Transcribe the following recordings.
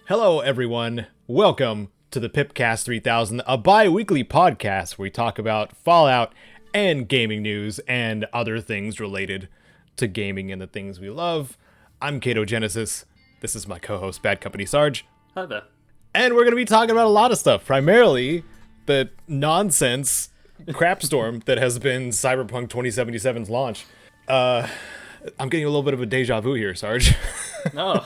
Hello, everyone. Welcome to the Pipcast 3000, a bi-weekly podcast where we talk about Fallout and gaming news and other things related to gaming and the things we love. I'm Caedo Genesis. This is my co-host, BADCompanySarge. Hi there. And we're going to be talking about a lot of stuff, primarily the nonsense crapstorm that has been Cyberpunk 2077's launch. I'm getting a little bit of a deja vu here, Sarge. No.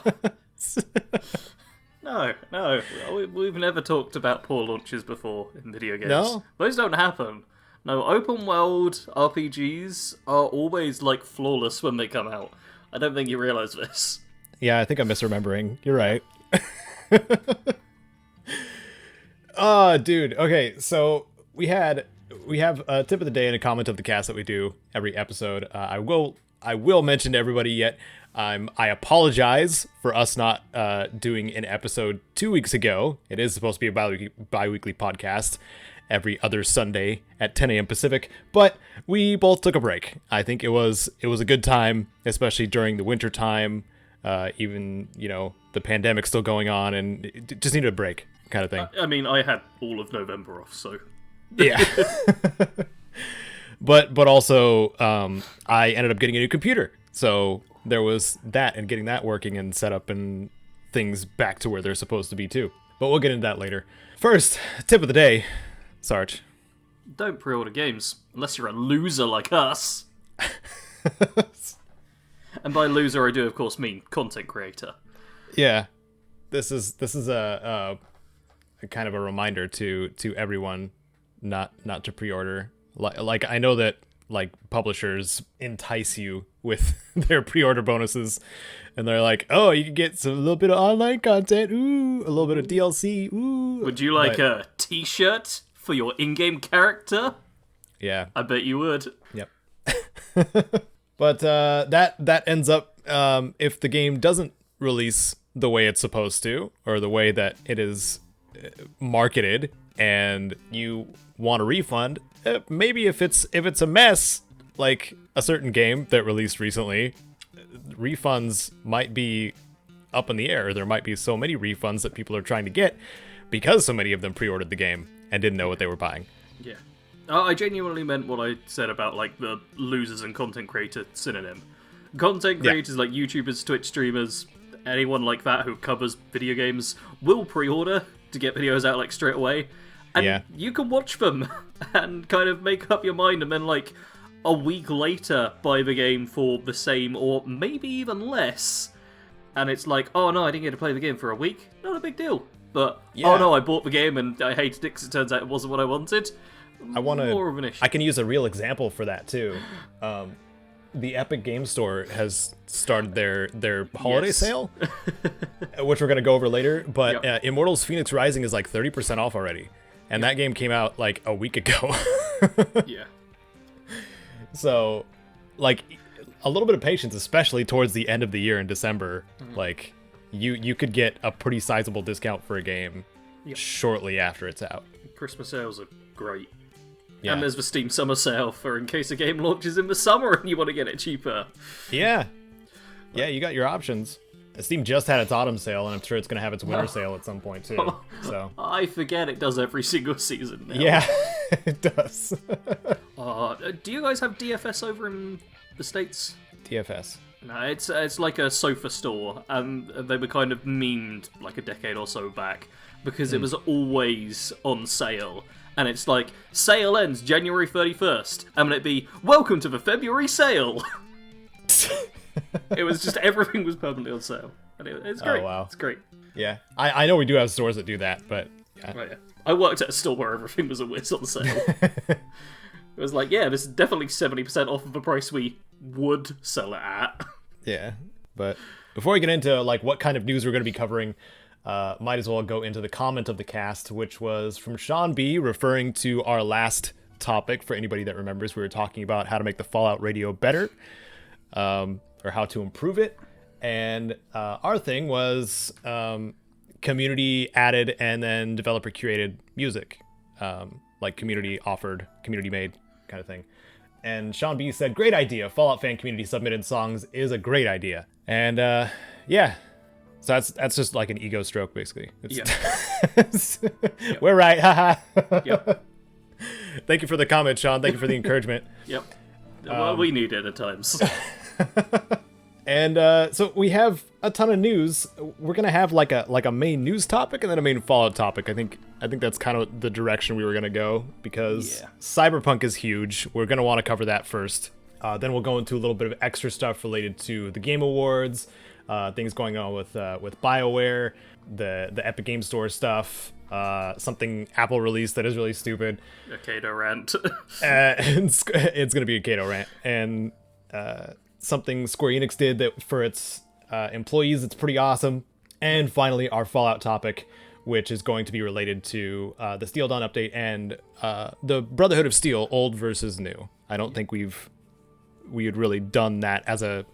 No. We've never talked about poor launches before in video games. No? Those don't happen. No, open world RPGs are always, flawless when they come out. I don't think you realize this. Yeah, I think I'm misremembering. You're right. Oh, dude. Okay, so we have a tip of the day and a comment of the cast that we do every episode. I will mention to everybody yet. I apologize for us not doing an episode 2 weeks ago. It is supposed to be a bi-weekly podcast every other Sunday at 10 a.m. Pacific, but we both took a break. I think it was a good time, especially during the winter time. Even, the pandemic's still going on, and it just needed a break, kind of thing. I mean, I had all of November off, so... Yeah. But also, I ended up getting a new computer, so there was that, and getting that working and set up and things back to where they're supposed to be too. But we'll get into that later. First, tip of the day, Sarge. Don't pre-order games, unless you're a loser like us. And by loser, I do, of course, mean content creator. Yeah. This is a kind of a reminder to everyone not to pre-order. Like I know that publishers entice you with their pre-order bonuses, and they're like, oh, you can get a little bit of online content, ooh, a little bit of DLC, ooh. Would you like a t-shirt for your in-game character? Yeah. I bet you would. Yep. But that ends up, if the game doesn't release the way it's supposed to, or the way that it is marketed, and you want a refund, maybe if it's a mess, like a certain game that released recently, refunds might be up in the air. There might be so many refunds that people are trying to get because so many of them pre-ordered the game and didn't know what they were buying. Yeah. I genuinely meant what I said about, the losers and content creator synonym. Content creators like YouTubers, Twitch streamers, anyone like that who covers video games will pre-order to get videos out, straight away. And you can watch them and kind of make up your mind, and then, a week later buy the game for the same or maybe even less. And it's like, oh no, I didn't get to play the game for a week. Not a big deal. But, oh no, I bought the game and I hated it because it turns out it wasn't what I wanted. More of an issue. I can use a real example for that too. The Epic Game Store has started their holiday sale, which we're going to go over later. But Immortals Phoenix Rising is 30% off already. And that game came out a week ago. Yeah. So, a little bit of patience, especially towards the end of the year in December. Mm-hmm. You could get a pretty sizable discount for a game shortly after it's out. Christmas sales are great. Yeah. And there's the Steam Summer Sale for in case a game launches in the summer and you want to get it cheaper. Yeah. Yeah, you got your options. Steam just had its autumn sale, and I'm sure it's going to have its winter sale at some point, too. So I forget it does every single season now. Yeah, it does. Do you guys have DFS over in the States? DFS? No, it's like a sofa store, and they were kind of memed a decade or so back, because it was always on sale. And it's sale ends January 31st, and it'd be, welcome to the February sale! It was just, everything was permanently on sale. And it's great. Oh, wow. It's great. Yeah. I know we do have stores that do that, but yeah. Right, yeah. I worked at a store where everything was always on sale. It was this is definitely 70% off of the price we would sell it at. Yeah. But before we get into what kind of news we're going to be covering, might as well go into the comment of the cast, which was from Sean B, referring to our last topic. For anybody that remembers, we were talking about how to make the Fallout radio better. Or how to improve it, and our thing was community added and then developer curated music, community offered, community made kind of thing. And Sean B said, great idea, Fallout fan community submitted songs is a great idea. And So that's just like an ego stroke, basically. Yeah. Yep. We're right. Haha. Yep. Thank you for the comment, Sean. Thank you for the encouragement. Yep. Well, we need it at times. And so we have a ton of news. We're gonna have like a main news topic and then a main Fallout topic. I think that's kind of the direction we were gonna go because Cyberpunk is huge. We're gonna want to cover that first. Then we'll go into a little bit of extra stuff related to the Game Awards, things going on with Bioware, the Epic Game Store stuff, something Apple released that is really stupid. A Caedo rant. It's gonna be a Caedo rant, and something Square Enix did that for its employees, it's pretty awesome. And finally, our Fallout topic, which is going to be related to the Steel Dawn update and the Brotherhood of Steel, old versus new. I don't think we had really done that as a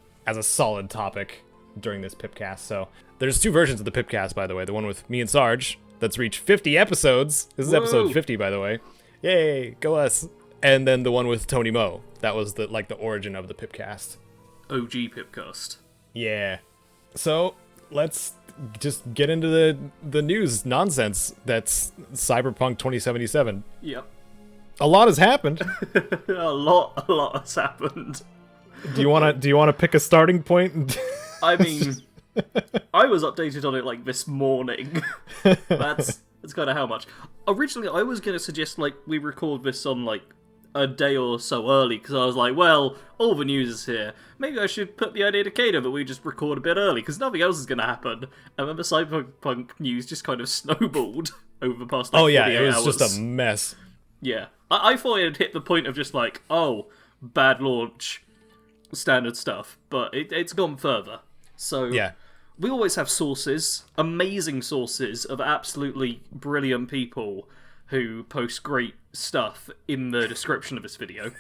solid topic during this Pipcast. So there's 2 versions of the Pipcast, by the way. The one with me and Sarge that's reached 50 episodes. This is episode 50, by the way. Yay, go us. And then the one with Tony Mo. That was the origin of the Pipcast. OG Pipcast. Yeah. So let's just get into the news nonsense that's Cyberpunk 2077. Yep. A lot has happened. a lot has happened. Do you want to pick a starting point? I mean, I was updated on it like this morning. That's kind of how much. Originally, I was going to suggest like we record this on like a day or so early because I was like, well, all the news is here. Maybe I should put the idea to Caedo that we just record a bit early because nothing else is going to happen. And then the Cyberpunk news just kind of snowballed over the past 48 hours. It was just a mess. Yeah. I thought it had hit the point of just like, oh, bad launch, standard stuff. But it's gone further. So yeah. We always have sources, amazing sources of absolutely brilliant people who post great stuff in the description of this video.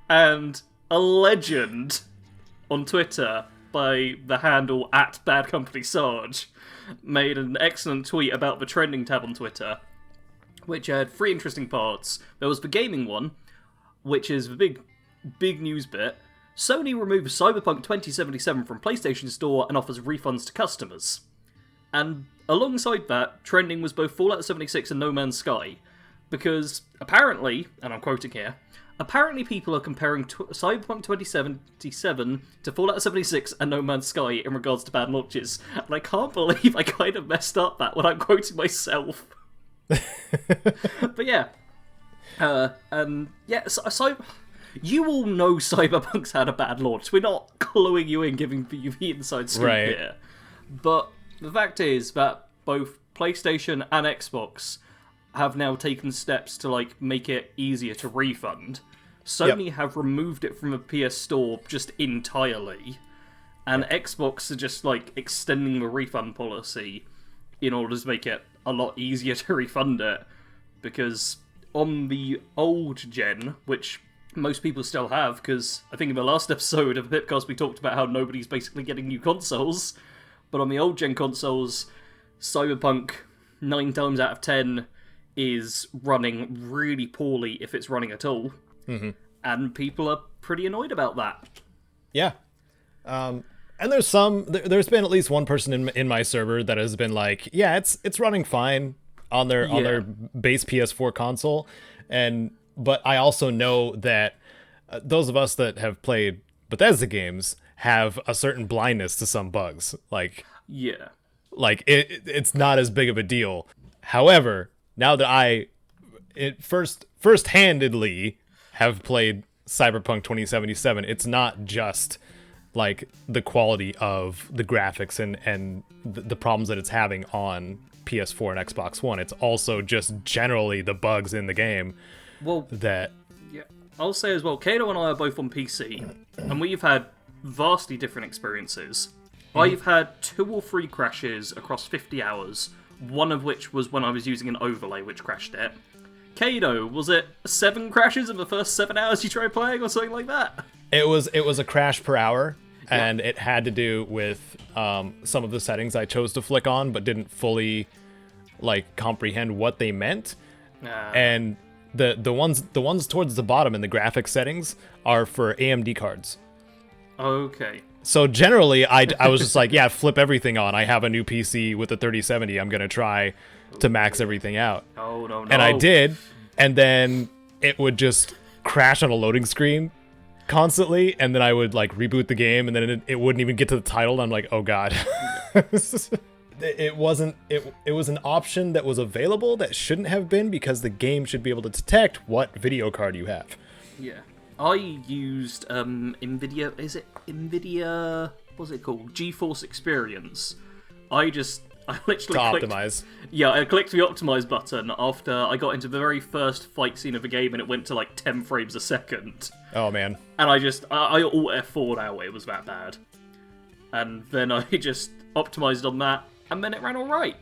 And a legend on Twitter by the handle @BADCompanySarge made an excellent tweet about the trending tab on Twitter, which had 3 interesting parts. There was the gaming one, which is the big news bit. Sony removes Cyberpunk 2077 from PlayStation Store and offers refunds to customers. And alongside that, trending was both Fallout 76 and No Man's Sky, because apparently, and I'm quoting here, apparently people are comparing Cyberpunk 2077 to Fallout 76 and No Man's Sky in regards to bad launches, and I can't believe I kind of messed up that when I'm quoting myself. But yeah. And yeah, so you all know Cyberpunk's had a bad launch. We're not cluing you in, giving you the inside scoop here. But the fact is that both PlayStation and Xbox have now taken steps to like make it easier to refund. Sony have removed it from the PS Store just entirely, and Xbox are just like extending the refund policy in order to make it a lot easier to refund it. Because on the old gen, which most people still have, because I think in the last episode of the Pipcast we talked about how nobody's basically getting new consoles, but on the old gen consoles, Cyberpunk 9 times out of 10 is running really poorly if it's running at all. Mm-hmm. And people are pretty annoyed about that. Yeah. And there's been at least one person in my server that has been like, yeah, it's running fine on their base PS4 console. But I also know that those of us that have played Bethesda games have a certain blindness to some bugs. Like it's not as big of a deal. However, now that I first-handedly have played Cyberpunk 2077, it's not just like the quality of the graphics and the problems that it's having on PS4 and Xbox One. It's also just generally the bugs in the game. Well, I'll say as well, Caedo and I are both on PC, and we've had vastly different experiences. I've had 2 or 3 crashes across 50 hours, one of which was when I was using an overlay, which crashed it. Caedo, was it 7 crashes in the first 7 hours you tried playing, or something like that? It was a crash per hour, and it had to do with some of the settings I chose to flick on, but didn't fully like comprehend what they meant. And the ones towards the bottom in the graphics settings are for AMD cards. Okay. So generally, I was just like, yeah, flip everything on. I have a new PC with a 3070. I'm gonna try to max everything out. Oh no. And I did, and then it would just crash on a loading screen constantly, and then I would like reboot the game, and then it wouldn't even get to the title, and I'm like, oh god. It was an option that was available that shouldn't have been, because the game should be able to detect what video card you have. Yeah. I used Nvidia, is it Nvidia, what's it called? GeForce Experience. I literally optimize. Yeah, I clicked the optimize button after I got into the very first fight scene of the game, and it went to like 10 frames a second. Oh man. And I alt F4'd out, it was that bad. And then I just optimized on that, and then it ran alright.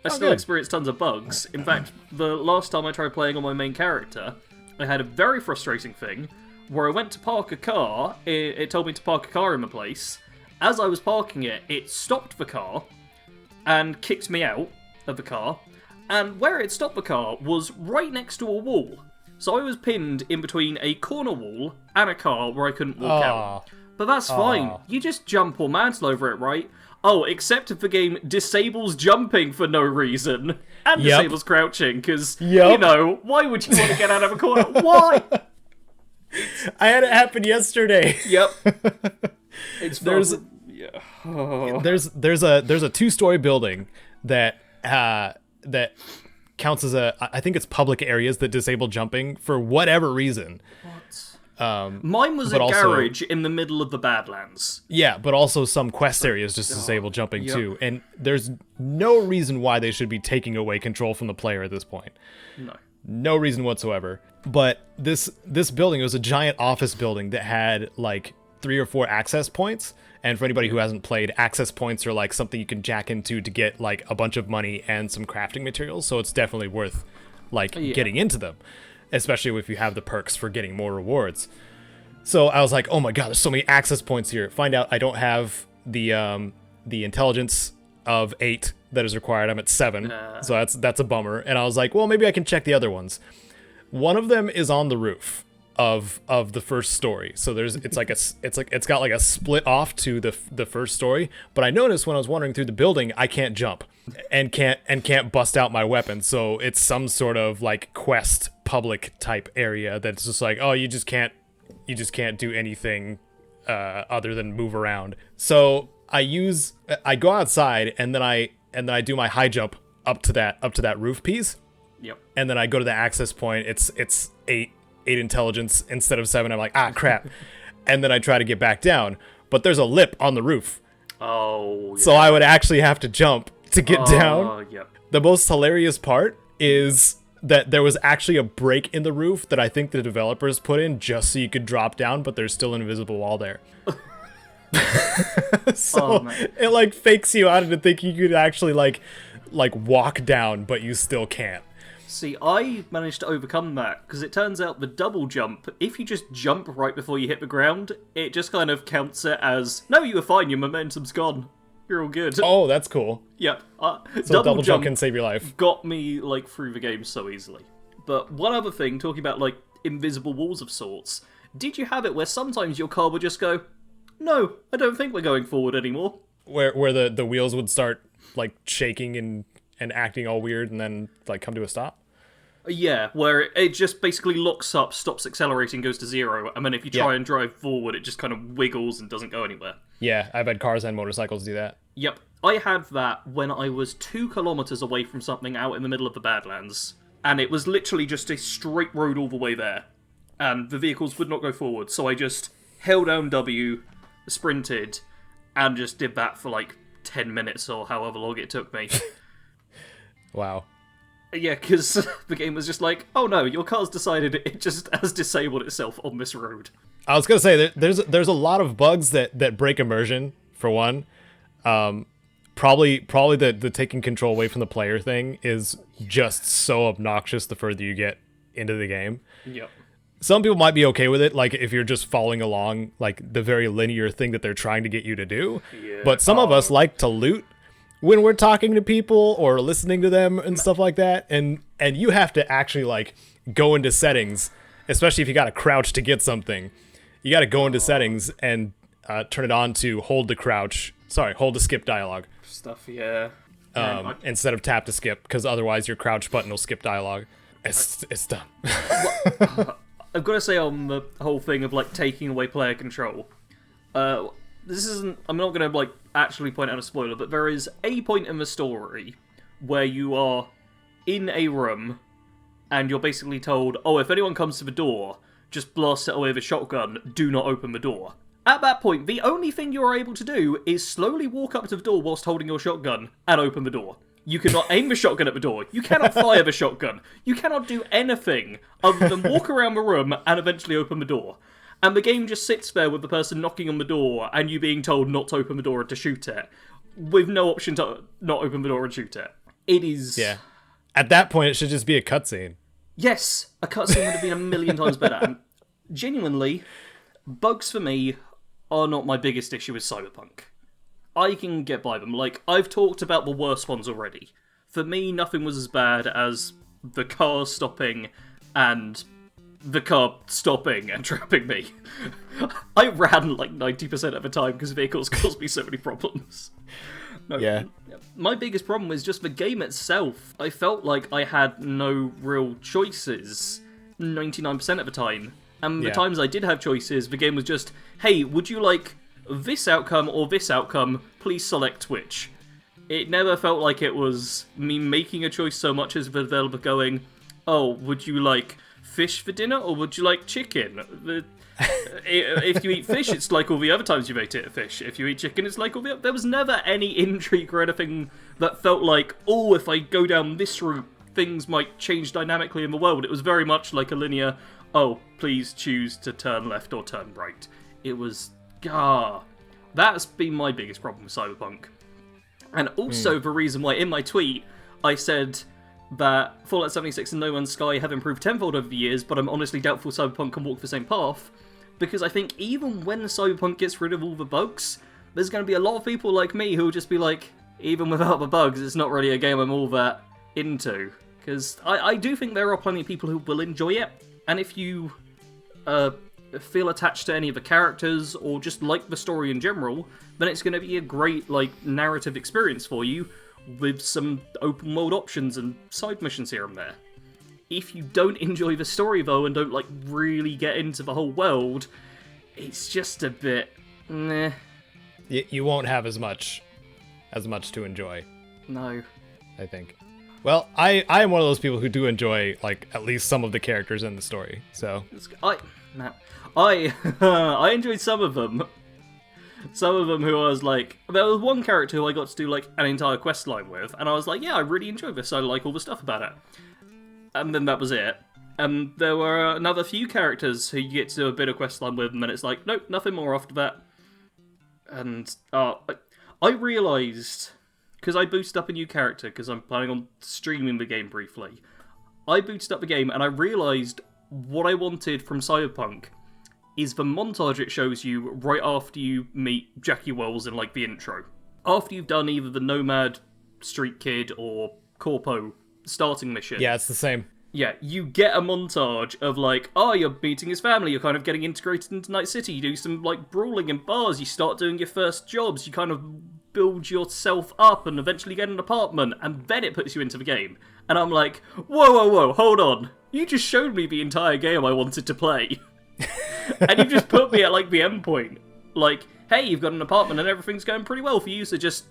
I still experienced tons of bugs. In fact, the last time I tried playing on my main character, I had a very frustrating thing where I went to park a car, it told me to park a car in my place. As I was parking it, it stopped the car and kicked me out of the car, and where it stopped the car was right next to a wall. So I was pinned in between a corner wall and a car where I couldn't walk out. But that's fine. You just jump or mantle over it, right? Oh, except if the game disables jumping for no reason and disables crouching, because, you know, why would you want to get out of a corner? Why? I had it happen yesterday. Yep. It's there's a 2-story building that counts as I think it's public areas that disable jumping for whatever reason. Mine was a garage in the middle of the Badlands. Yeah, but also some quest areas just disable jumping too. And there's no reason why they should be taking away control from the player at this point. No reason whatsoever. But this building, it was a giant office building that had like 3 or 4 access points. And for anybody who hasn't played, access points are like something you can jack into to get like a bunch of money and some crafting materials. So it's definitely worth like getting into them, especially if you have the perks for getting more rewards. So I was like, oh my god, there's so many access points here. Find out I don't have the intelligence of 8 that is required. I'm at 7, so that's a bummer. And I was like, well, maybe I can check the other ones. One of them is on the roof of the first story. So it's got like a split off to the first story. But I noticed when I was wandering through the building, I can't jump and can't bust out my weapon. So it's some sort of like quest public type area that's just like, oh, you just can't do anything other than move around. So I go outside and then I do my high jump up to that roof piece. Yep. And then I go to the access point. It's 8 intelligence instead of 7. I'm like, ah, crap. And then I try to get back down, but there's a lip on the roof. Oh. Yeah. So I would actually have to jump to get down. Yep. The most hilarious part is that there was actually a break in the roof that I think the developers put in just so you could drop down, but there's still an invisible wall there. So it like fakes you out into thinking you could actually like walk down, but you still can't. See, I managed to overcome that, because it turns out the double jump, if you just jump right before you hit the ground, it just kind of counts it as, no, you were fine, your momentum's gone. You're all good. Oh, that's cool. Yep. So double jump can save your life. Got me, like, through the game so easily. But one other thing, talking about, like, invisible walls of sorts, did you have it where sometimes your car would just go, no, I don't think we're going forward anymore? Where the wheels would start, like, shaking and acting all weird and then, like, come to a stop? Yeah, where it just basically locks up, stops accelerating, goes to 0, and then if you try and drive forward, it just kind of wiggles and doesn't go anywhere. Yeah, I've had cars and motorcycles do that. Yep. I had that when I was 2 kilometers away from something out in the middle of the Badlands, and it was literally just a straight road all the way there, and the vehicles would not go forward, so I just held down W, sprinted, and just did that for like 10 minutes or however long it took me. Wow. Yeah, because the game was just like, oh no, your car's decided it just has disabled itself on this road. I was gonna say there's a lot of bugs that break immersion, for one. Probably the taking control away from the player thing is just so obnoxious the further you get into the game. Yep. Some people might be okay with it, like if you're just following along like the very linear thing that they're trying to get you to do. Yeah. But some of us like to loot when we're talking to people or listening to them and stuff like that, and you have to actually like go into settings, especially if you got to crouch to get something. You got to go into settings and turn it on to hold to skip dialogue. Stuff, yeah. Instead of tap to skip, because otherwise your crouch button will skip dialogue. It's dumb. I've got to say on the whole thing of like taking away player control, this isn't. I'm not going to like actually point out a spoiler, but there is a point in the story where you are in a room and you're basically told, "Oh, if anyone comes to the door, just blast it away with a shotgun. Do not open the door." At that point, the only thing you are able to do is slowly walk up to the door whilst holding your shotgun and open the door. You cannot aim the shotgun at the door. You cannot fire the shotgun. You cannot do anything other than walk around the room and eventually open the door. And the game just sits there with the person knocking on the door and you being told not to open the door and to shoot it, with no option to not open the door and shoot it. It is... Yeah. At that point, it should just be a cutscene. Yes, a cutscene would have been a million times better. And genuinely, bugs for me are not my biggest issue with Cyberpunk. I can get by them. Like, I've talked about the worst ones already. For me, nothing was as bad as the car stopping and the car stopping and trapping me. I ran like 90% of the time because vehicles caused me so many problems. No, yeah. My biggest problem is just the game itself. I felt like I had no real choices 99% of the time. And the times I did have choices, the game was just, hey, would you like this outcome or this outcome? Please select which. It never felt like it was me making a choice so much as the developer going, oh, would you like fish for dinner or would you like chicken? If you eat fish, it's like all the other times you've ate it fish. If you eat chicken, it's like all the other... There was never any intrigue or anything that felt like, oh, if I go down this route, things might change dynamically in the world. It was very much like a linear, oh, please choose to turn left or turn right. It was... That's been my biggest problem with Cyberpunk. And also the reason why in my tweet I said that Fallout 76 and No Man's Sky have improved tenfold over the years, but I'm honestly doubtful Cyberpunk can walk the same path, because I think even when Cyberpunk gets rid of all the bugs, there's going to be a lot of people like me who will just be like, even without the bugs, it's not really a game I'm all that into. Because I do think there are plenty of people who will enjoy it, and if you feel attached to any of the characters or just like the story in general, then it's going to be a great narrative experience for you with some open world options and side missions here and there. If you don't enjoy the story though and don't really get into the whole world, it's just a bit meh. You won't have as much to enjoy. No, I think. Well, I am one of those people who do enjoy at least some of the characters in the story. So I enjoyed some of them. Some of them who I was like... There was one character who I got to do an entire quest line with, and I was like, yeah, I really enjoyed this, I like all the stuff about it. And then that was it. And there were another few characters who you get to do a bit of quest line with, and then it's like, nope, nothing more after that. And I realised, because I boosted up a new character, because I'm planning on streaming the game briefly, I boosted up the game, and I realised what I wanted from Cyberpunk is the montage it shows you right after you meet Jackie Wells in the intro. After you've done either the Nomad, Street Kid, or Corpo starting mission. Yeah, it's the same. Yeah, you get a montage of you're meeting his family, you're kind of getting integrated into Night City, you do some brawling in bars, you start doing your first jobs, you kind of build yourself up and eventually get an apartment, and then it puts you into the game. And I'm like, whoa, hold on. You just showed me the entire game I wanted to play. And you just put me at the end point. Hey, you've got an apartment and everything's going pretty well for you, so just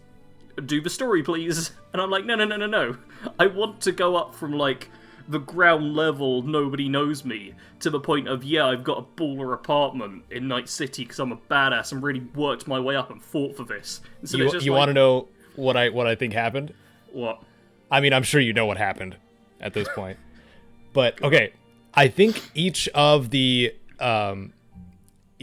do the story, please. And I'm like, no. I want to go up from the ground level, nobody knows me, to the point of, yeah, I've got a baller apartment in Night City because I'm a badass and really worked my way up and fought for this. So you want to know what I think happened? What? I mean, I'm sure you know what happened at this point. But, okay, I think each of the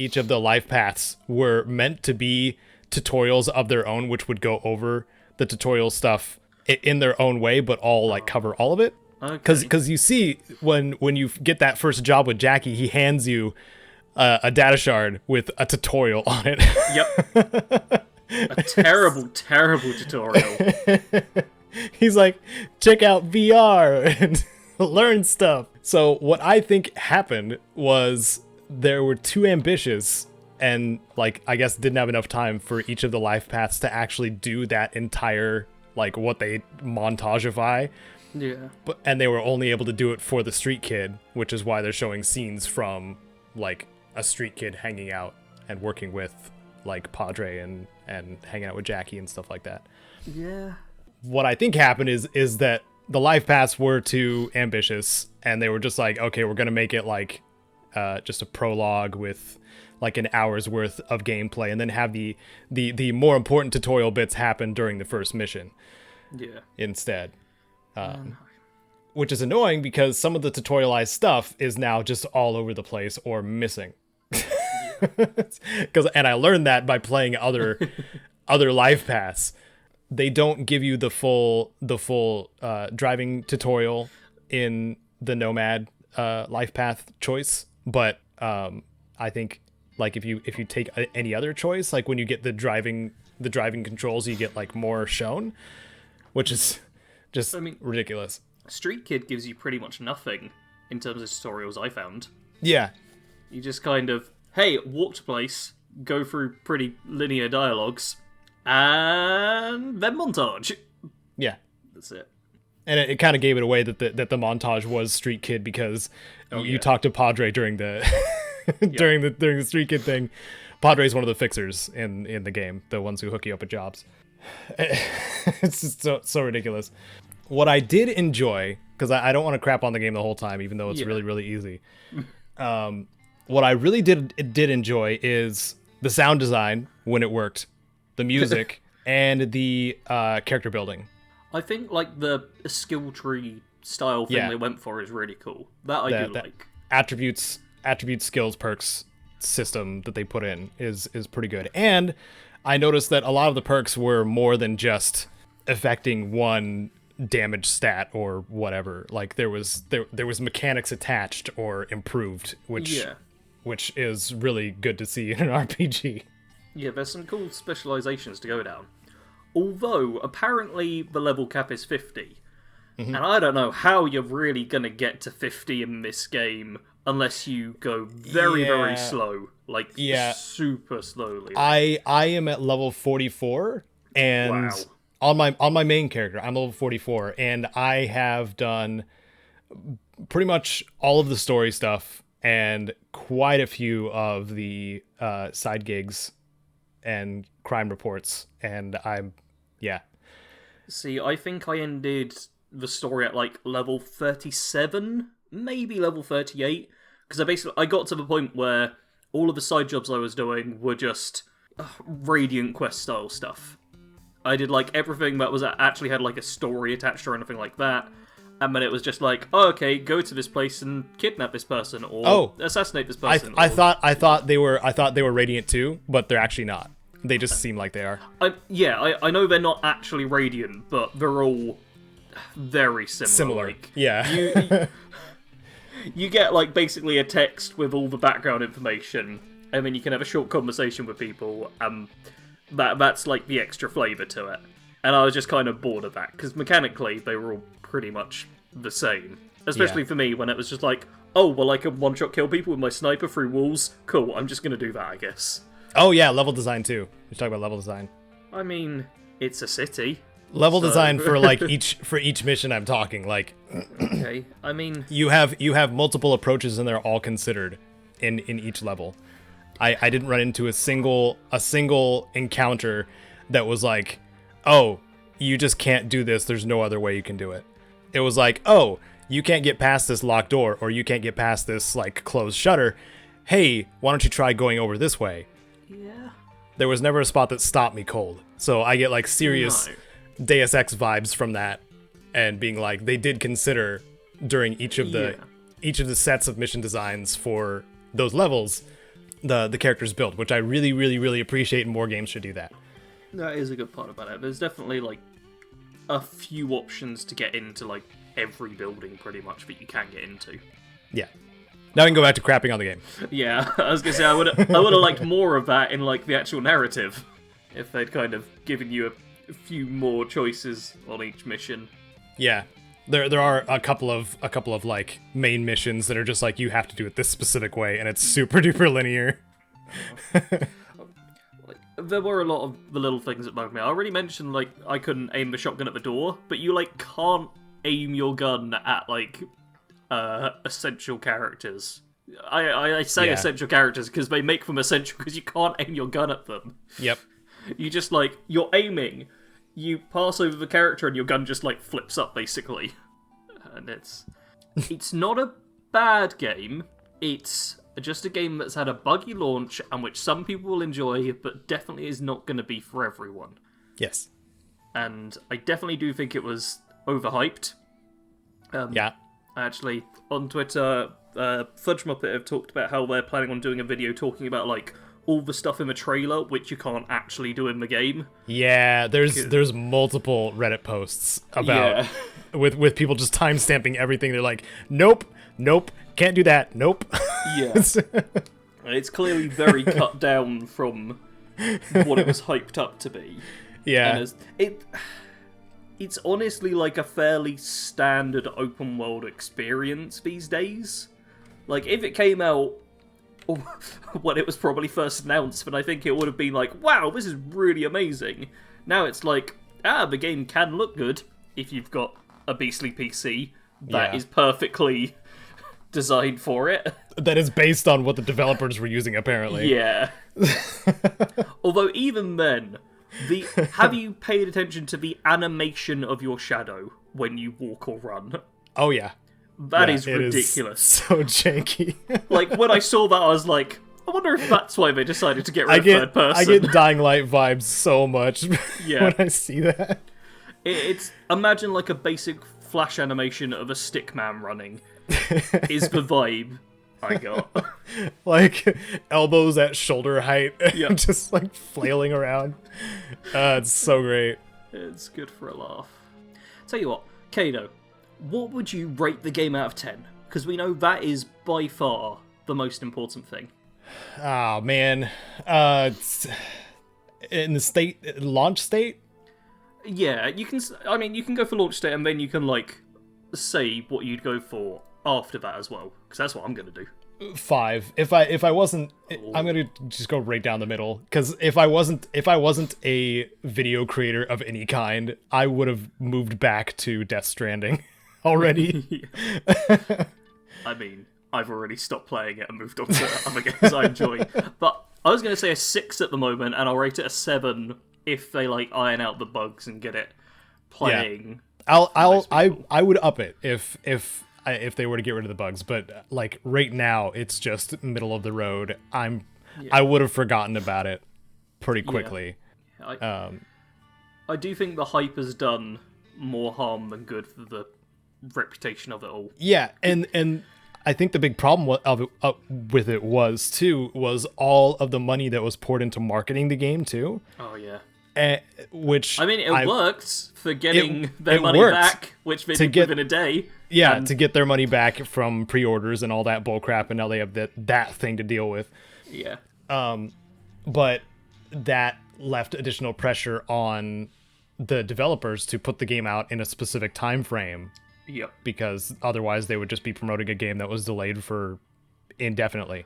life paths were meant to be tutorials of their own, which would go over the tutorial stuff in their own way, but all cover all of it. Because you see when you get that first job with Jackie, he hands you a data shard with a tutorial on it. Yep. A terrible tutorial. He's like, check out VR and learn stuff. So what I think happened was they were too ambitious and like I guess didn't have enough time for each of the life paths to actually do that entire like what they montageify. Yeah. And they were only able to do it for the street kid, which is why they're showing scenes from like a street kid hanging out and working with like Padre and hanging out with Jackie and stuff like that. Yeah. What I think happened is that the life paths were too ambitious, and they were just like, okay, we're gonna make it like just a prologue with like an hour's worth of gameplay, and then have the more important tutorial bits happen during the first mission. Yeah. Instead. Which is annoying because some of the tutorialized stuff is now just all over the place or missing. And I learned that by playing other life paths. They don't give you the full driving tutorial in the Nomad life path choice, but I think like if you take any other choice, like when you get the driving controls, you get like more shown, which is just ridiculous. Street Kid gives you pretty much nothing in terms of tutorials I found. Yeah. You just kind of, hey, walk to place, go through pretty linear dialogues, and then montage. Yeah. That's it. And it kind of gave it away that the montage was Street Kid because you talked to Padre during the during the Street Kid thing. Padre's one of the fixers in the game, the ones who hook you up with jobs. It's just so ridiculous. What I did enjoy, because I don't want to crap on the game the whole time, even though it's really, really easy. What I really did enjoy is the sound design when it worked, the music, and the character building. I think like the skill tree style thing they went for is really cool. That I do like. Attributes, skills, perks system that they put in is pretty good. And I noticed that a lot of the perks were more than just affecting one damage stat or whatever. Like there was mechanics attached or improved, which is really good to see in an RPG. Yeah, there's some cool specializations to go down. Although apparently the level cap is 50. And I don't know how you're really going to get to 50 in this game unless you go very, very slow. Like, super slowly. I am at level 44, and on my main character, I'm level 44, and I have done pretty much all of the story stuff and quite a few of the side gigs and crime reports, and See, I think I ended the story at like level 37, maybe level 38, because I got to the point where all of the side jobs I was doing were just Radiant Quest style stuff. I did like everything that was actually had like a story attached or anything like that, and then it was just like, oh, okay, go to this place and kidnap this person or assassinate this person. I thought they were Radiant too, but they're actually not. They just seem like they are. I know they're not actually Radiant, but they're all very similar. Like, you get like basically a text with all the background information, and then you can have a short conversation with people, and that's like the extra flavour to it. And I was just kind of bored of that, because mechanically they were all pretty much the same. Especially for me, when it was just like, oh, well, I can one-shot kill people with my sniper through walls. Cool, I'm just going to do that, I guess. Oh yeah, level design too. We talk about level design. I mean, it's a city. Level design for like each mission I'm talking, like okay. I mean, you have multiple approaches and they're all considered in each level. I didn't run into a single encounter that was like, oh, you just can't do this, there's no other way you can do it. It was like, oh, you can't get past this locked door, or you can't get past this like closed shutter. Hey, why don't you try going over this way? Yeah. There was never a spot that stopped me cold. So I get like serious Deus Ex vibes from that, and being like, they did consider during each of the sets of mission designs for those levels the characters built, which I really, really, really appreciate, and more games should do that. That is a good part about it. There's definitely like a few options to get into like every building pretty much that you can get into. Yeah. Now we can go back to crapping on the game. Yeah, I was gonna say I would have liked more of that in like the actual narrative, if they'd kind of given you a few more choices on each mission. Yeah, there are a couple of like main missions that are just like, you have to do it this specific way, and it's super duper linear. Like, there were a lot of the little things that bugged me. I already mentioned, like, I couldn't aim the shotgun at the door, but you, like, can't aim your gun at, like, essential characters. I say essential characters because they make them essential because you can't aim your gun at them. Yep. You just, like, you're aiming, you pass over the character and your gun just, like, flips up, basically. And it's not a bad game, it's just a game that's had a buggy launch and which some people will enjoy, but definitely is not going to be for everyone. Yes. And I definitely do think it was overhyped. Yeah. Actually, on Twitter, Fudge Muppet have talked about how they're planning on doing a video talking about, like, all the stuff in the trailer which you can't actually do in the game. Yeah, there's multiple Reddit posts about with people just timestamping everything. They're like, nope, can't do that, nope. Yeah. It's clearly very cut down from what it was hyped up to be. Yeah. And it's honestly like a fairly standard open world experience these days. Like, if it came out when it was probably first announced, then I think it would have been like, wow, this is really amazing. Now it's like, the game can look good if you've got a beastly PC that is perfectly designed for it. That is based on what the developers were using, apparently. Yeah. Although even then, have you paid attention to the animation of your shadow when you walk or run? Oh, yeah. That is ridiculous. So janky. Like, when I saw that, I was like, I wonder if that's why they decided to get rid of third person. I get Dying Light vibes so much when I see that. It's imagine like a basic flash animation of a stickman running is the vibe I got. Like, elbows at shoulder height, just like flailing around. It's so great. It's good for a laugh. Tell you what, Caedo, what would you rate the game out of 10? Because we know that is by far the most important thing. Oh, man. In the launch state? Yeah, you can go for launch state and then you can, like, say what you'd go for after that as well. Because that's what I'm going to do. 5. If I wasn't, I'm gonna just go right down the middle. Because if I wasn't a video creator of any kind, I would have moved back to Death Stranding already. I mean, I've already stopped playing it and moved on to other games I enjoy. But I was gonna say a 6 at the moment, and I'll rate it a 7 if they like iron out the bugs and get it playing. Yeah. I would up it if they were to get rid of the bugs, but like right now it's just middle of the road. I would have forgotten about it pretty quickly. Yeah. I do think the hype has done more harm than good for the reputation of it all. Yeah, and I think the big problem with it was all of the money that was poured into marketing the game too. Oh yeah. Which I mean, it worked for getting their money back, which they did within a day. Yeah, to get their money back from pre-orders and all that bullcrap, and now they have that thing to deal with. Yeah. But that left additional pressure on the developers to put the game out in a specific time frame. Yep. Because otherwise they would just be promoting a game that was delayed for indefinitely.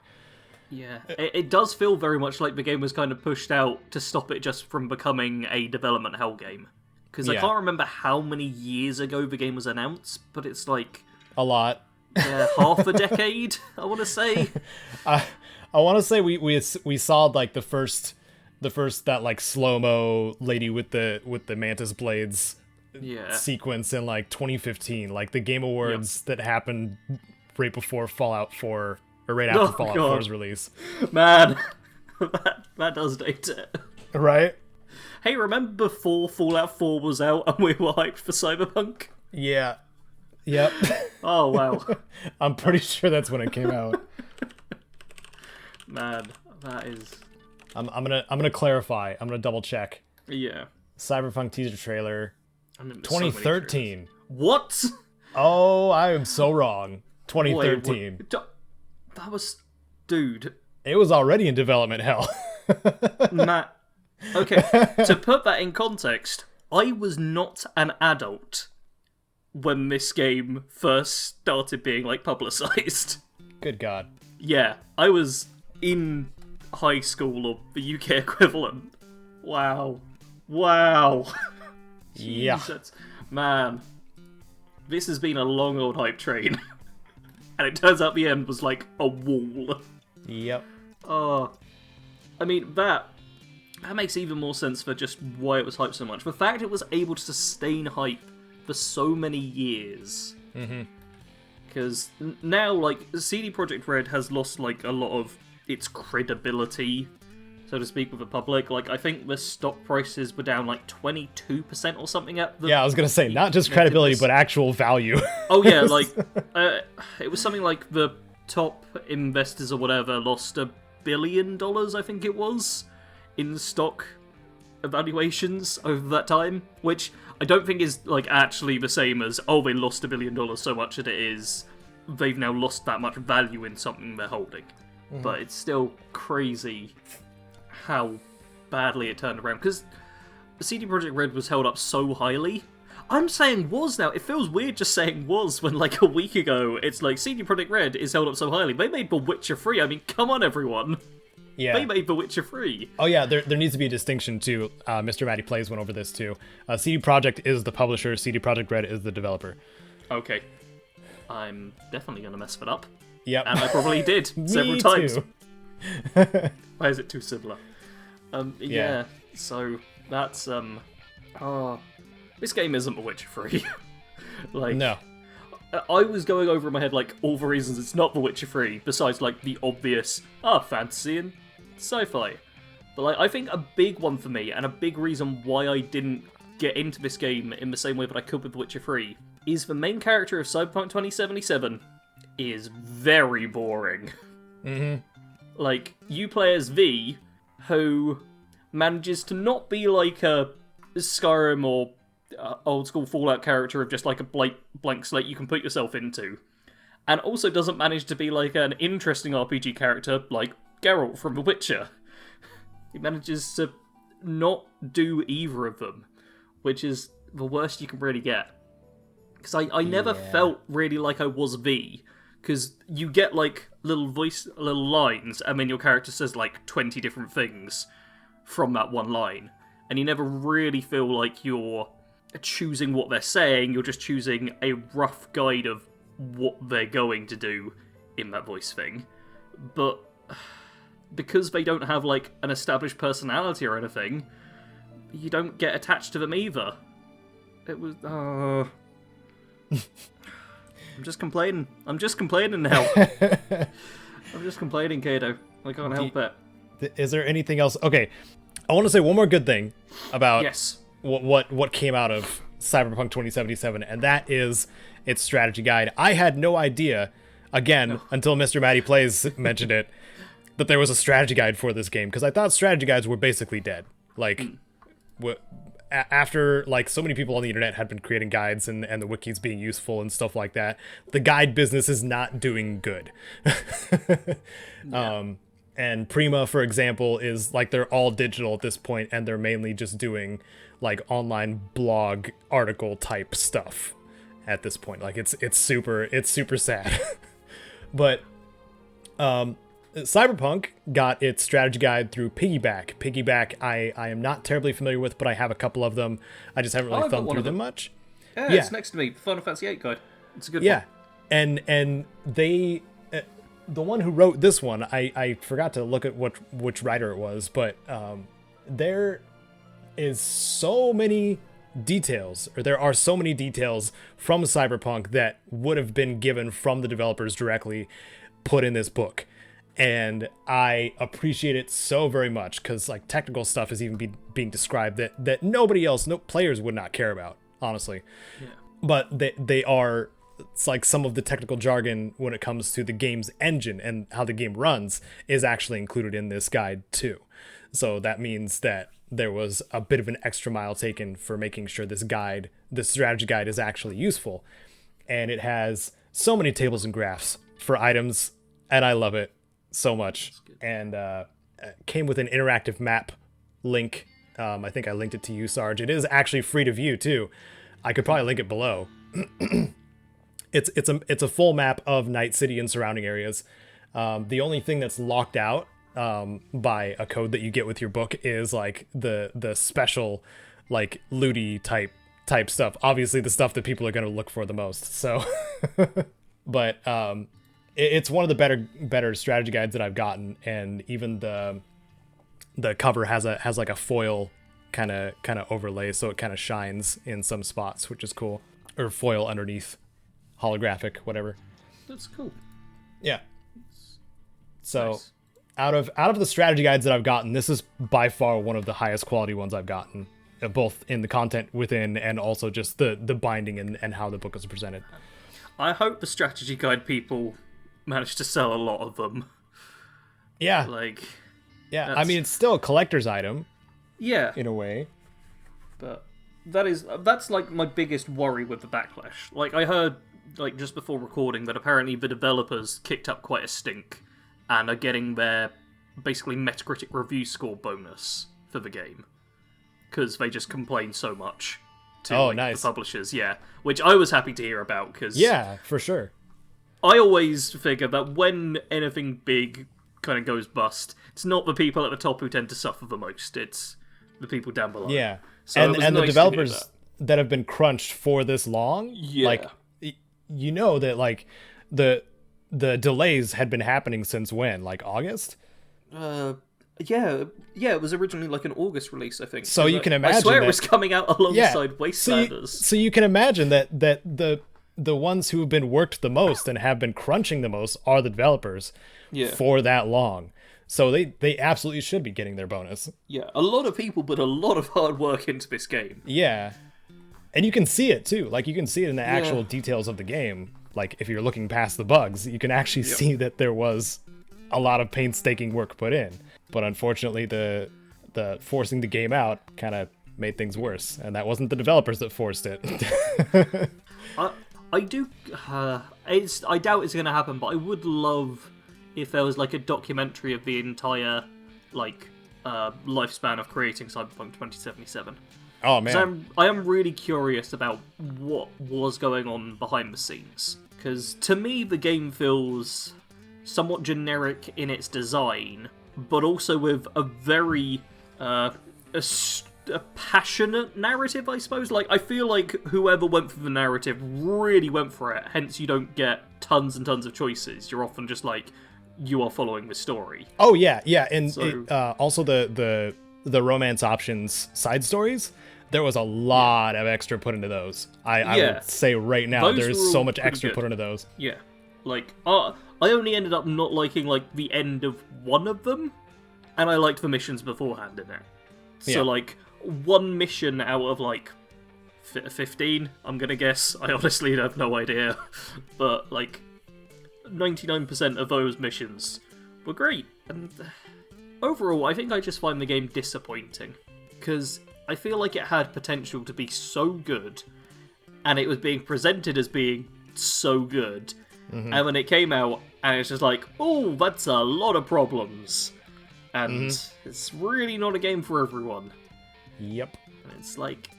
Yeah, it does feel very much like the game was kind of pushed out to stop it just from becoming a development hell game. Because I can't remember how many years ago the game was announced, but it's like... a lot. Half a decade, I want to say. I want to say we saw like the first that like slow-mo lady with the mantis blades sequence in like 2015, like the Game Awards that happened right before Fallout 4. Or right after Fallout 4's release. Man, that does date it. Right? Hey, remember before Fallout 4 was out and we were hyped for Cyberpunk? Yeah. Yep. Oh, wow. I'm pretty sure that's when it came out. Man, that is... I'm gonna clarify. I'm gonna double check. Yeah. Cyberpunk teaser trailer. 2013. So what? Oh, I am so wrong. 2013. Wait, that was... Dude. It was already in development hell. Matt. Okay, to put that in context, I was not an adult when this game first started being, like, publicized. Good God. Yeah, I was in high school or the UK equivalent. Wow. Wow. Yeah. Jesus. Man. This has been a long old hype train. And it turns out the end was like a wall. Yep. Oh. I mean, that makes even more sense for just why it was hyped so much. The fact it was able to sustain hype for so many years. Mm-hmm. Because now, like, CD Projekt Red has lost, like, a lot of its credibility, so to speak, with the public. Like, I think the stock prices were down, like, 22% or something at the... Yeah, I was going to say, not just credibility, but actual value. Oh, yeah, like, it was something like the top investors or whatever lost $1 billion, I think it was, in stock evaluations over that time, which I don't think is, like, actually the same as, oh, they lost $1 billion so much that it is they've now lost that much value in something they're holding. Mm-hmm. But it's still crazy how badly it turned around, because CD Projekt Red was held up so highly. I'm saying was now. It feels weird just saying was when, like, a week ago, it's like CD Projekt Red is held up so highly. They made The Witcher 3. I mean, come on, everyone. Yeah. They made The Witcher 3. Oh, yeah, there needs to be a distinction, too. Mr. Matty Plays went over this, too. CD Projekt is the publisher, CD Projekt Red is the developer. Okay. I'm definitely going to mess that up. Yep. And I probably did several times. Too. Why is it too similar? Yeah, so that's, this game isn't The Witcher 3. Like, no. I was going over in my head, like, all the reasons it's not The Witcher 3, besides, like, the obvious, fantasy and sci-fi. But, like, I think a big one for me, and a big reason why I didn't get into this game in the same way that I could with The Witcher 3, is the main character of Cyberpunk 2077 is very boring. Mm-hmm. Like, you play as V, who manages to not be like a Skyrim or old school Fallout character of just like a blank slate you can put yourself into, and also doesn't manage to be like an interesting RPG character like Geralt from The Witcher. He manages to not do either of them, which is the worst you can really get. Because I never felt really like I was V, because you get like little lines, and then your character says like 20 different things from that one line, and you never really feel like you're choosing what they're saying, you're just choosing a rough guide of what they're going to do in that voice thing. But because they don't have like an established personality or anything, you don't get attached to them either. It was I'm just complaining now. I'm just complaining, Caedo. I can't help it. Is there anything else? Okay, I want to say one more good thing about yes. what came out of Cyberpunk 2077, and that is its strategy guide. I had no idea, again, until Mr. Matty Plays mentioned it, that there was a strategy guide for this game, because I thought strategy guides were basically dead. Like, after like so many people on the internet had been creating guides and the wikis being useful and stuff like that, the guide business is not doing good. And Prima, for example, is like they're all digital at this point, and they're mainly just doing like online blog article type stuff at this point. Like it's super sad. But Cyberpunk got its strategy guide through Piggyback. Piggyback I am not terribly familiar with, but I have a couple of them. I just haven't really thumbed through them much. Yeah, it's next to me. Final Fantasy VIII guide. It's a good one. Yeah, and they... the one who wrote this one, I forgot to look at which writer it was, but there is so many details, or there are so many details from Cyberpunk that would have been given from the developers directly, put in this book. And I appreciate it so very much, because like technical stuff is even being described that nobody else, no players would not care about, honestly. Yeah. But they are... It's like some of the technical jargon when it comes to the game's engine and how the game runs is actually included in this guide too. So that means that there was a bit of an extra mile taken for making sure this strategy guide is actually useful. And it has so many tables and graphs for items, and I love it so much. And came with an interactive map link. I think I linked it to you, Sarge. It is actually free to view too. I could probably link it below. It's a full map of Night City and surrounding areas. The only thing that's locked out by a code that you get with your book is like the special like looty type stuff. Obviously the stuff that people are going to look for the most. So but it's one of the better strategy guides that I've gotten, and even the cover has like a foil kind of overlay, so it kind of shines in some spots, which is cool. Or foil underneath, holographic, whatever. That's cool. Yeah. So Nice. out of the strategy guides that I've gotten, this is by far one of the highest quality ones I've gotten, both in the content within and also just the binding and how the book is presented. I hope the strategy guide people manage to sell a lot of them. Yeah. Like, Yeah. that's- I mean, it's still a collector's item yeah, in a way. but that's like my biggest worry with the backlash. Like, I heard like just before recording that apparently the developers kicked up quite a stink and are getting their basically Metacritic review score bonus for the game because they just complain so much to nice. the publishers. Yeah, which I was happy to hear about because Yeah, for sure. I always figure that when anything big kind of goes bust, it's not the people at the top who tend to suffer the most. It's the people down below. Yeah. So it and was and nice the to hear developers that have been crunched for this long, Yeah. like you know that like the delays had been happening since when? Like August? Yeah, it was originally like an August release, I think. So you can I imagine swear it that- was coming out alongside Wastelanders. So you can imagine that the ones who have been worked the most and have been crunching the most are the developers for that long. So they absolutely should be getting their bonus. Yeah, a lot of people put a lot of hard work into this game. Yeah. And you can see it too. Like you can see it in the actual Yeah. details of the game. Like if you're looking past the bugs, you can actually see that there was a lot of painstaking work put in. But unfortunately the forcing the game out kind of made things worse, and that wasn't the developers that forced it. I do. I doubt it's going to happen, but I would love if there was like a documentary of the entire like lifespan of creating Cyberpunk 2077. Oh man. I am really curious about what was going on behind the scenes, because to me the game feels somewhat generic in its design, but also with a very a passionate narrative, I suppose. Like, I feel like whoever went for the narrative really went for it, hence you don't get tons and tons of choices. You're often just like, you are following the story. Oh yeah, and So- also the romance options side stories, there was a lot of extra put into those. I Yeah. would say right now Those there's were so all much pretty extra good. put into those. Yeah. Like, I only ended up not liking, like, the end of one of them, and I liked the missions beforehand in it. So, Yeah. like, one mission out of, like, 15, I'm gonna guess. I honestly have no idea. But, like, 99% of those missions were great. And overall, I think I just find the game disappointing. Because I feel like it had potential to be so good, and it was being presented as being so good. And when it came out, and it's just like, oh, that's a lot of problems. And it's really not a game for everyone. Yep. And it's like,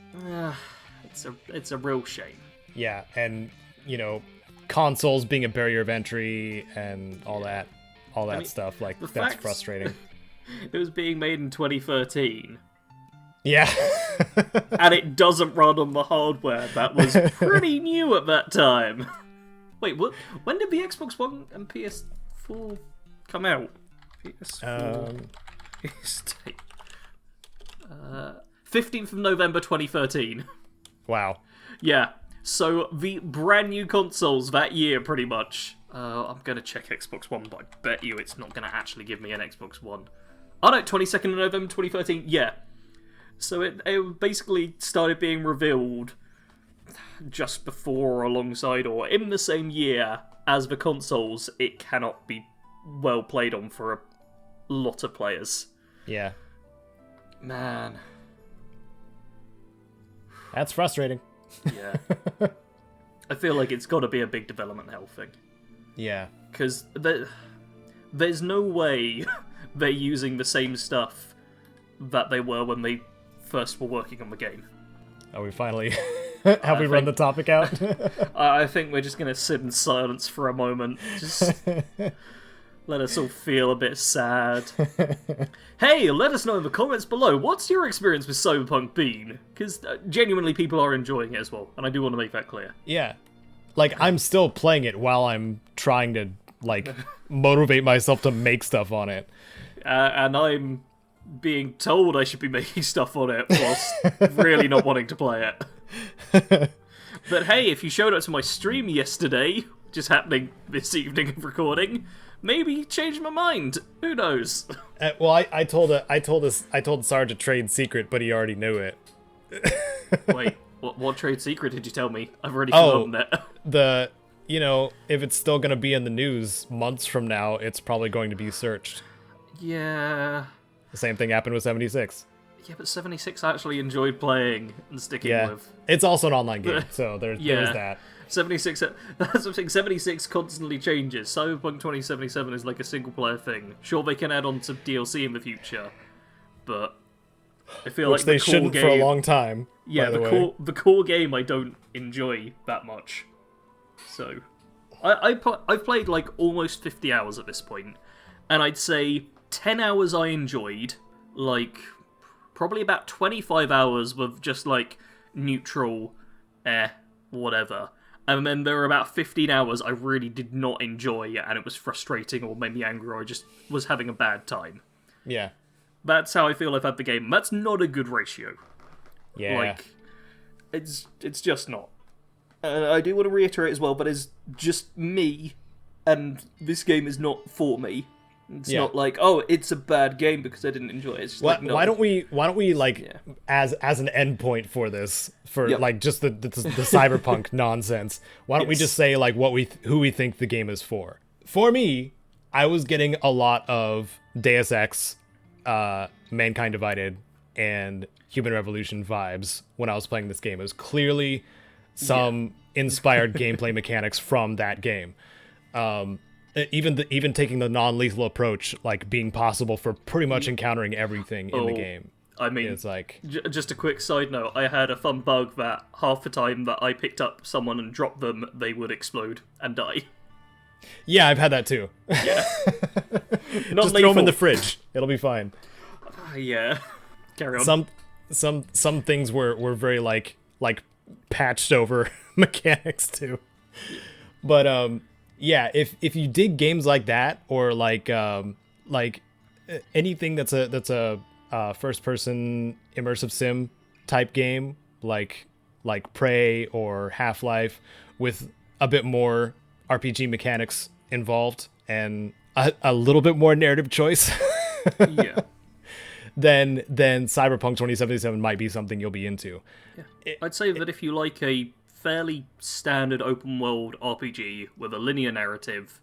it's a real shame. Yeah, and you know, consoles being a barrier of entry and all that mean, stuff, like the that's fact- frustrating. It was being made in 2013, Yeah. and it doesn't run on the hardware that was pretty new at that time. Wait, what? When did the Xbox One and PS4 come out? PS4. 15th of November 2013. Wow. Yeah, so the brand new consoles that year, pretty much. I'm gonna check Xbox One, but I bet you it's not gonna actually give me an Xbox One. Oh no, 22nd of November 2013, yeah. So it basically started being revealed just before or alongside or in the same year as the consoles it cannot be well played on for a lot of players. Yeah. Man. That's frustrating. Yeah. I feel like it's got to be a big development hell thing. Yeah. Because there's no way they're using the same stuff that they were when they first were working on the game. Oh, we finally have we run the topic out? I think we're just going to sit in silence for a moment. Just Let us all feel a bit sad. Hey, let us know in the comments below, what's your experience with Cyberpunk been? Because genuinely people are enjoying it as well, and I do want to make that clear. Yeah. Like, I'm still playing it while I'm trying to, like, motivate myself to make stuff on it. And I'm being told I should be making stuff on it whilst really not wanting to play it. But hey, if you showed up to my stream yesterday, which is happening this evening of recording, maybe change my mind. Who knows? Well, I told Sarge a trade secret, but he already knew it. Wait, what trade secret did you tell me? I've already forgotten it. If it's still gonna be in the news months from now, it's probably going to be searched. Yeah. The same thing happened with 76. Yeah, but 76 I actually enjoyed playing and sticking with. It's also an online game, so there's that. 76, that's something. 76 constantly changes. Cyberpunk 2077 is like a single player thing. Sure, they can add on some DLC in the future, but I feel Which like they the core shouldn't game, for a long time. Yeah, the core game I don't enjoy that much. So, I've played like almost 50 hours at this point, and I'd say 10 hours I enjoyed, like probably about 25 hours with just like neutral, whatever. And then there were about 15 hours I really did not enjoy, and it was frustrating or made me angry, or I just was having a bad time. Yeah. That's how I feel I've had the game. That's not a good ratio. Yeah. Like, it's just not. And I do want to reiterate as well, but it's just me, and this game is not for me. It's not like, oh, it's a bad game because I didn't enjoy it. It's just like, no. Why don't we like as an endpoint for this, for like just the cyberpunk nonsense? Why don't we just say like who we think the game is for? For me, I was getting a lot of Deus Ex, Mankind Divided, and Human Revolution vibes when I was playing this game. It was clearly some inspired gameplay mechanics from that game. Even taking the non-lethal approach, like being possible for pretty much encountering everything in the game. I mean, it's like just a quick side note. I had a fun bug that half the time that I picked up someone and dropped them, they would explode and die. Yeah, I've had that too. Yeah, just throw them in the fridge. It'll be fine. Yeah, carry on. Some things were very like patched over mechanics too, but yeah, if you dig games like that, or like anything that's a first person immersive sim type game, like Prey or Half-Life, with a bit more RPG mechanics involved and a little bit more narrative choice, yeah, then Cyberpunk 2077 might be something you'll be into. Yeah. I'd say that if you like a fairly standard open world RPG with a linear narrative,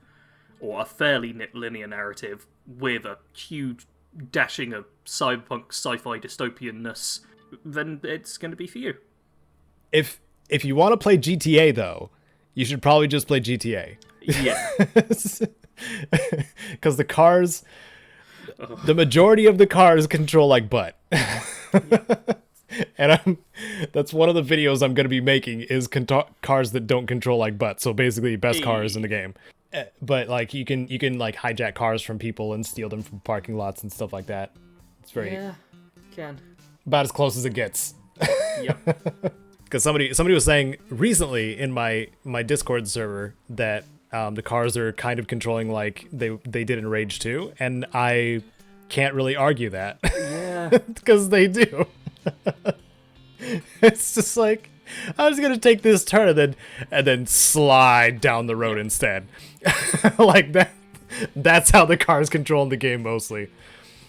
or a fairly linear narrative with a huge dashing of cyberpunk sci-fi dystopianness, then it's going to be for you. If you want to play GTA though, you should probably just play GTA. Yeah. Because the cars, the majority of the cars control like butt. And that's one of the videos I'm going to be making is cars that don't control like butt. So basically best cars in the game. But like you can like hijack cars from people and steal them from parking lots and stuff like that. It's very can about as close as it gets. Yep. Because somebody was saying recently in my Discord server that the cars are kind of controlling like they did in Rage 2, and I can't really argue that. Yeah. Because they do. It's just like, I was gonna take this turn and then slide down the road instead. Like that. That's how the cars control in the game mostly.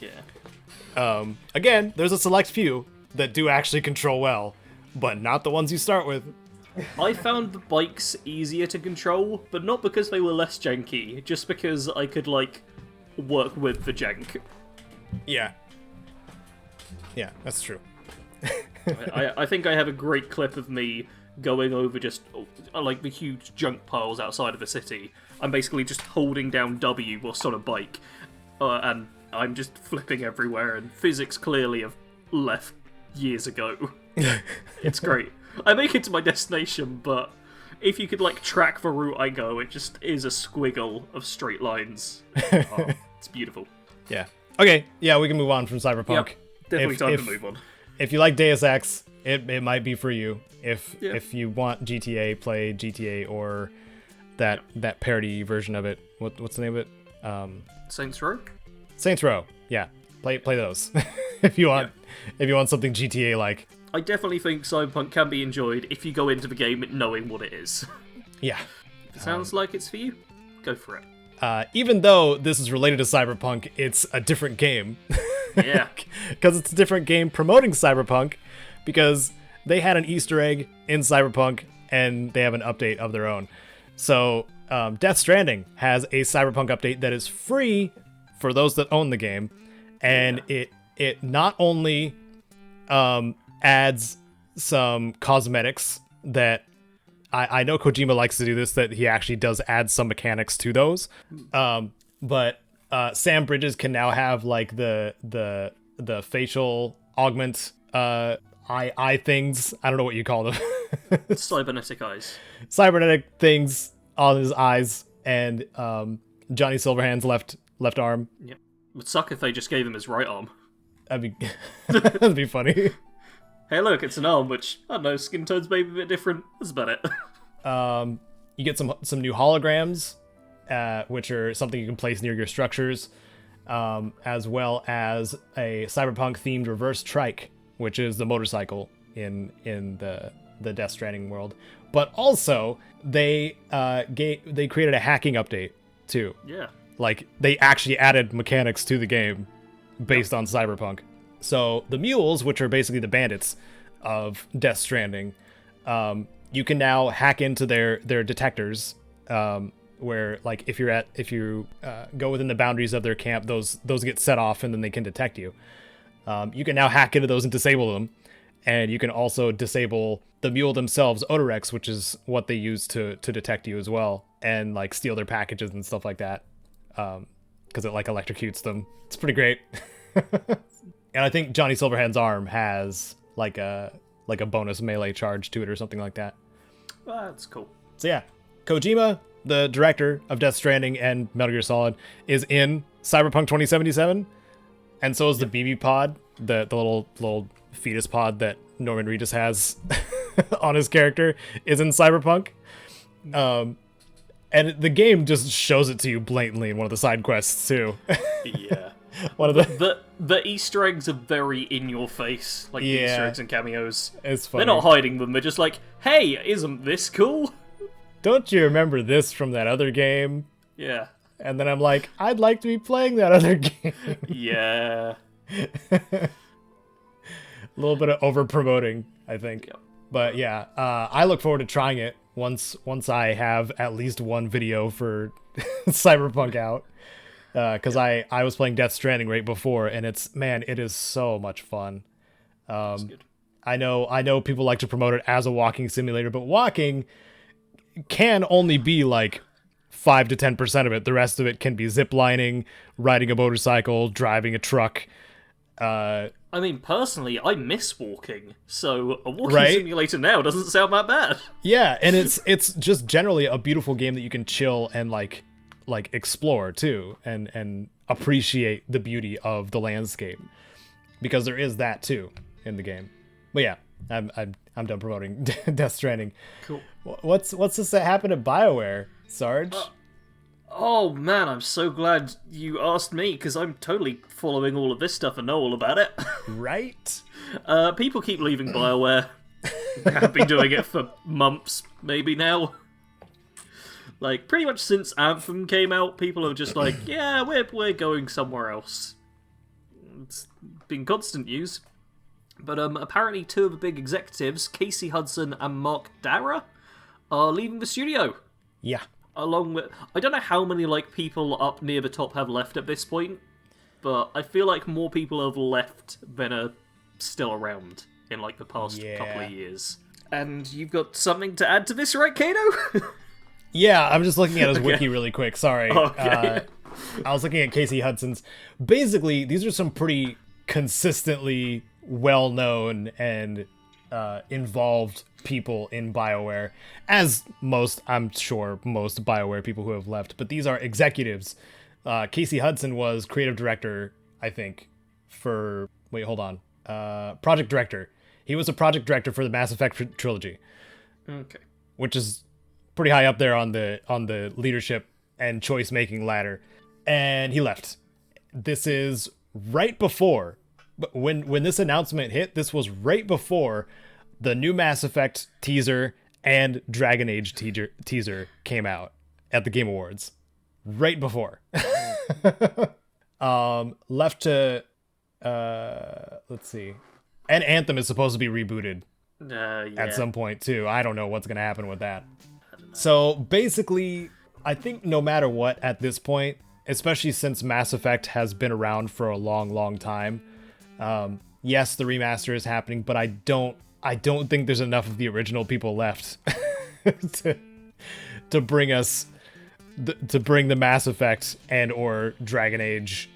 Yeah. Again, there's a select few that do actually control well, but not the ones you start with. I found the bikes easier to control, but not because they were less janky, just because I could like work with the jank. Yeah. Yeah, that's true. I think I have a great clip of me going over just like the huge junk piles outside of the city. I'm basically just holding down W whilst on a bike, and I'm just flipping everywhere, and physics clearly have left years ago. It's great. I make it to my destination, but if you could like track the route I go, it just is a squiggle of straight lines. Oh, it's beautiful. Yeah. Okay. Yeah, we can move on from Cyberpunk. Yep, definitely time to move on. If you like Deus Ex, it might be for you. If you want GTA, play GTA or that parody version of it. What's the name of it? Saints Row. Saints Row. Yeah. Play those if you want something GTA like. I definitely think Cyberpunk can be enjoyed if you go into the game knowing what it is. Yeah. If it sounds like it's for you, go for it. Even though this is related to Cyberpunk, it's a different game. Yeah. Because it's a different game promoting Cyberpunk, because they had an Easter egg in Cyberpunk, and they have an update of their own. So, Death Stranding has a Cyberpunk update that is free for those that own the game, and it not only adds some cosmetics that I know Kojima likes to do this, that he actually does add some mechanics to those. But Sam Bridges can now have like the facial augment eye things. I don't know what you call them. Cybernetic eyes. Cybernetic things on his eyes, and Johnny Silverhand's left arm. Yep. It would suck if they just gave him his right arm. That'd be funny. Hey, look, it's an arm, which, I don't know, skin tone's maybe a bit different. That's about it. You get some new holograms, which are something you can place near your structures, as well as a cyberpunk-themed reverse trike, which is the motorcycle in the Death Stranding world. But also, they created a hacking update, too. Yeah. Like, they actually added mechanics to the game based on Cyberpunk. So the mules, which are basically the bandits of Death Stranding, you can now hack into their detectors, where like if you go within the boundaries of their camp, those get set off and then they can detect you. You can now hack into those and disable them, and you can also disable the mule themselves, Odorex, which is what they use to detect you as well, and like steal their packages and stuff like that, because it like electrocutes them. It's pretty great. And I think Johnny Silverhand's arm has like a bonus melee charge to it or something like that. Well, that's cool. So yeah, Kojima, the director of Death Stranding and Metal Gear Solid, is in Cyberpunk 2077, and so is the BB pod, the little fetus pod that Norman Reedus has on his character, is in Cyberpunk. And the game just shows it to you blatantly in one of the side quests too. Yeah. One of the Easter eggs are very in your face, like the Easter eggs and cameos. It's funny. They're not hiding them. They're just like, hey, isn't this cool? Don't you remember this from that other game? Yeah. And then I'm like, I'd like to be playing that other game. Yeah. A little bit of over promoting, I think. Yep. But yeah, I look forward to trying it once I have at least one video for Cyberpunk out. Because I was playing Death Stranding right before, and it is so much fun. That's good. I know people like to promote it as a walking simulator, but walking can only be like 5 to 10% of it. The rest of it can be ziplining, riding a motorcycle, driving a truck. I mean, personally, I miss walking, so a walking simulator now doesn't sound that bad. Yeah, and it's just generally a beautiful game that you can chill and like explore too, and appreciate the beauty of the landscape, because there is that too in the game. But yeah, I'm done promoting Death Stranding. Cool. What's this that happened at Bioware, Sarge? Oh man, I'm so glad you asked me, because I'm totally following all of this stuff and know all about it. Right? People keep leaving Bioware. I've been doing it for months, maybe now. Like, pretty much since Anthem came out, people are just like, yeah, we're going somewhere else. It's been constant news. But apparently 2 of the big executives, Casey Hudson and Mark Dara, are leaving the studio. Yeah. Along with... I don't know how many like people up near the top have left at this point, but I feel like more people have left than are still around in like the past couple of years. And you've got something to add to this, right, Caedo? Yeah, I'm just looking at his wiki really quick. Sorry. Okay. I was looking at Casey Hudson's. Basically, these are some pretty consistently well-known and involved people in BioWare, as I'm sure most BioWare people who have left, but these are executives. Casey Hudson was creative director, I think, for... Wait, hold on. Project director. He was a project director for the Mass Effect trilogy. Okay. Which is pretty high up there on the leadership and choice-making ladder. And he left. This is right before... When this announcement hit, this was right before the new Mass Effect teaser and Dragon Age teaser came out at the Game Awards. Right before. Left to... let's see. And Anthem is supposed to be rebooted at some point, too. I don't know what's going to happen with that. So, basically, I think no matter what at this point, especially since Mass Effect has been around for a long, long time... yes, the remaster is happening, but I don't think there's enough of the original people left to bring us to bring the Mass Effect and or Dragon Age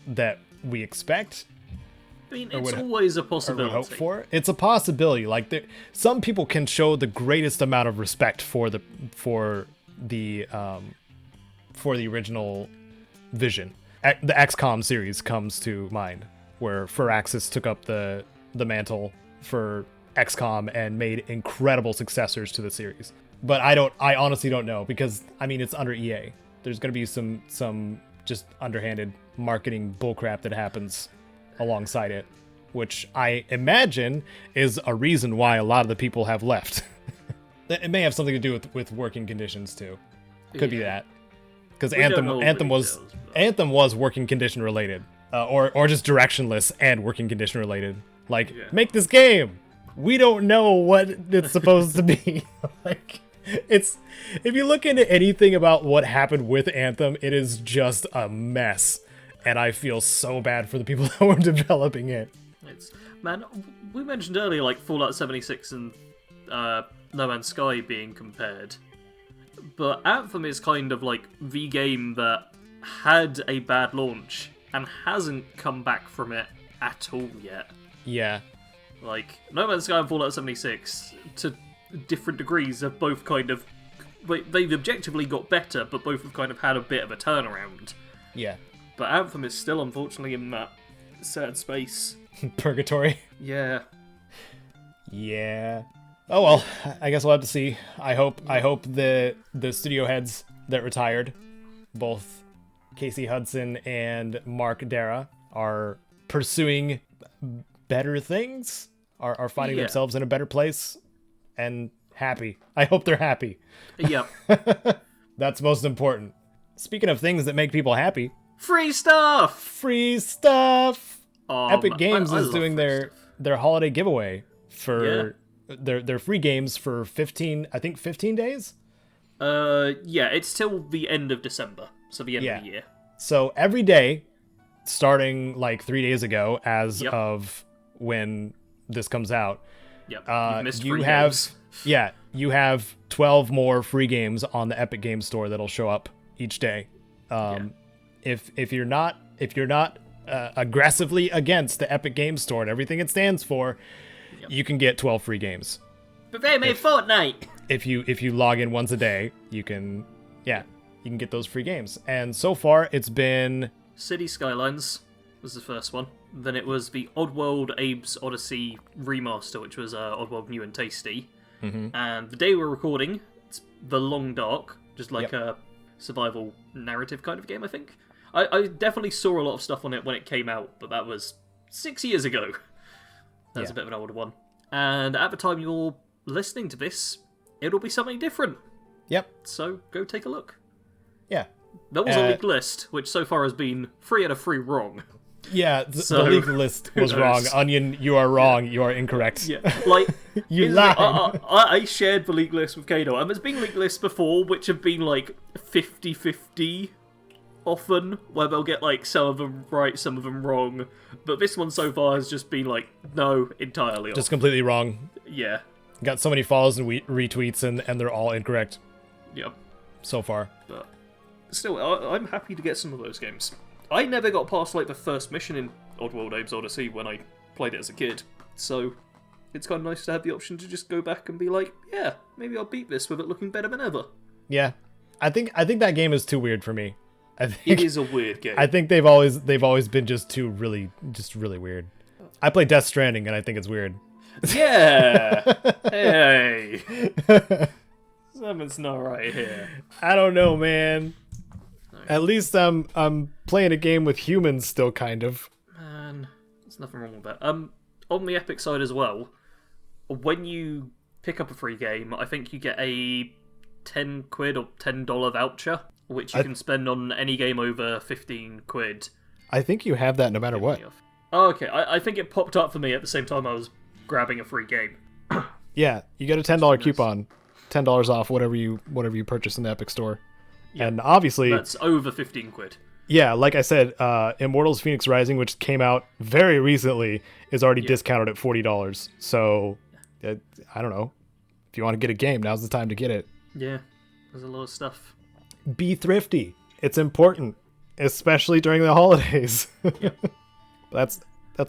that we expect. I mean, it's always a possibility. Hope for. It's a possibility. Like some people can show the greatest amount of respect for the original vision. The XCOM series comes to mind, where Firaxis took up the mantle for XCOM and made incredible successors to the series. But I honestly don't know, because I mean it's under EA. There's going to be some just underhanded marketing bullcrap that happens alongside it, which I imagine is a reason why a lot of the people have left. It may have something to do with working conditions too. Could be that, because Anthem was working condition related. Or just directionless and working condition related. Like, make this game. We don't know what it's supposed to be. Like, if you look into anything about what happened with Anthem, it is just a mess. And I feel so bad for the people that were developing it. Man, we mentioned earlier, like, Fallout 76 and No Man's Sky being compared. But Anthem is kind of like the game that had a bad launch and hasn't come back from it at all yet. Yeah. Like, No Man's Sky and Fallout 76, to different degrees, have both kind of... They've objectively got better, but both have kind of had a bit of a turnaround. Yeah. But Anthem is still, unfortunately, in that sad space. Purgatory. Yeah. Yeah. Oh well, I guess we'll have to see. I hope the studio heads that retired, both Casey Hudson and Mark Dara, are pursuing better things, are finding themselves in a better place, and happy. I hope they're happy. Yep. That's most important. Speaking of things that make people happy... Free stuff! Free stuff! Epic Games is doing their holiday giveaway for their free games for 15 days? Yeah, it's till the end of December. So the end of the year. So every day, starting like 3 days ago, as of when this comes out, you have 12 more free games on the Epic Games Store that'll show up each day. If you're not aggressively against the Epic Games Store and everything it stands for, you can get 12 free games. But they made Fortnite. If you log in once a day, you can get those free games. And so far, it's been... City Skylines was the first one. Then it was the Oddworld Abe's Odyssey remaster, which was Oddworld New and Tasty. Mm-hmm. And the day we're recording, it's The Long Dark, just like a survival narrative kind of game, I think. I definitely saw a lot of stuff on it when it came out, but that was 6 years ago. That's a bit of an older one. And at the time you're listening to this, it'll be something different. Yep. So go take a look. Yeah. There was a leaked list, which so far has been 3 out of 3 wrong. Yeah, the leaked list was wrong. Onion, you are wrong. You are incorrect. Yeah, like... you lied. I shared the leaked list with Caedo, and there's been leaked lists before which have been like 50-50 often, where they'll get like some of them right, some of them wrong. But this one so far has just been like, no, entirely off. Just completely wrong. Yeah. Got so many follows and retweets, and they're all incorrect. Yep. So far. But still, I'm happy to get some of those games. I never got past like the first mission in Oddworld Abe's Odyssey when I played it as a kid, so it's kind of nice to have the option to just go back and be like, yeah, maybe I'll beat this with it looking better than ever. Yeah, I think that game is too weird for me. I think It is a weird game. I think they've always been just really weird. I play Death Stranding and I think it's weird. Yeah. Hey. Something's not right here. I don't know, man. At least I'm playing a game with humans still, kind of. Man, there's nothing wrong with that. On the Epic side as well, when you pick up a free game, I think you get a £10 or $10 voucher, which you can spend on any game over 15 quid. I think you have that no matter what. Oh, okay. I think it popped up for me at the same time I was grabbing a free game. Yeah, you get a $10 coupon, $10 off whatever you purchase in the Epic Store, and obviously that's over 15 quid. Yeah, like I said, Immortals Phoenix Rising, which came out very recently, is already discounted at $40. So, I don't know. If you want to get a game, now's the time to get it. Yeah, there's a lot of stuff. Be thrifty. It's important, especially during the holidays. Yep. That's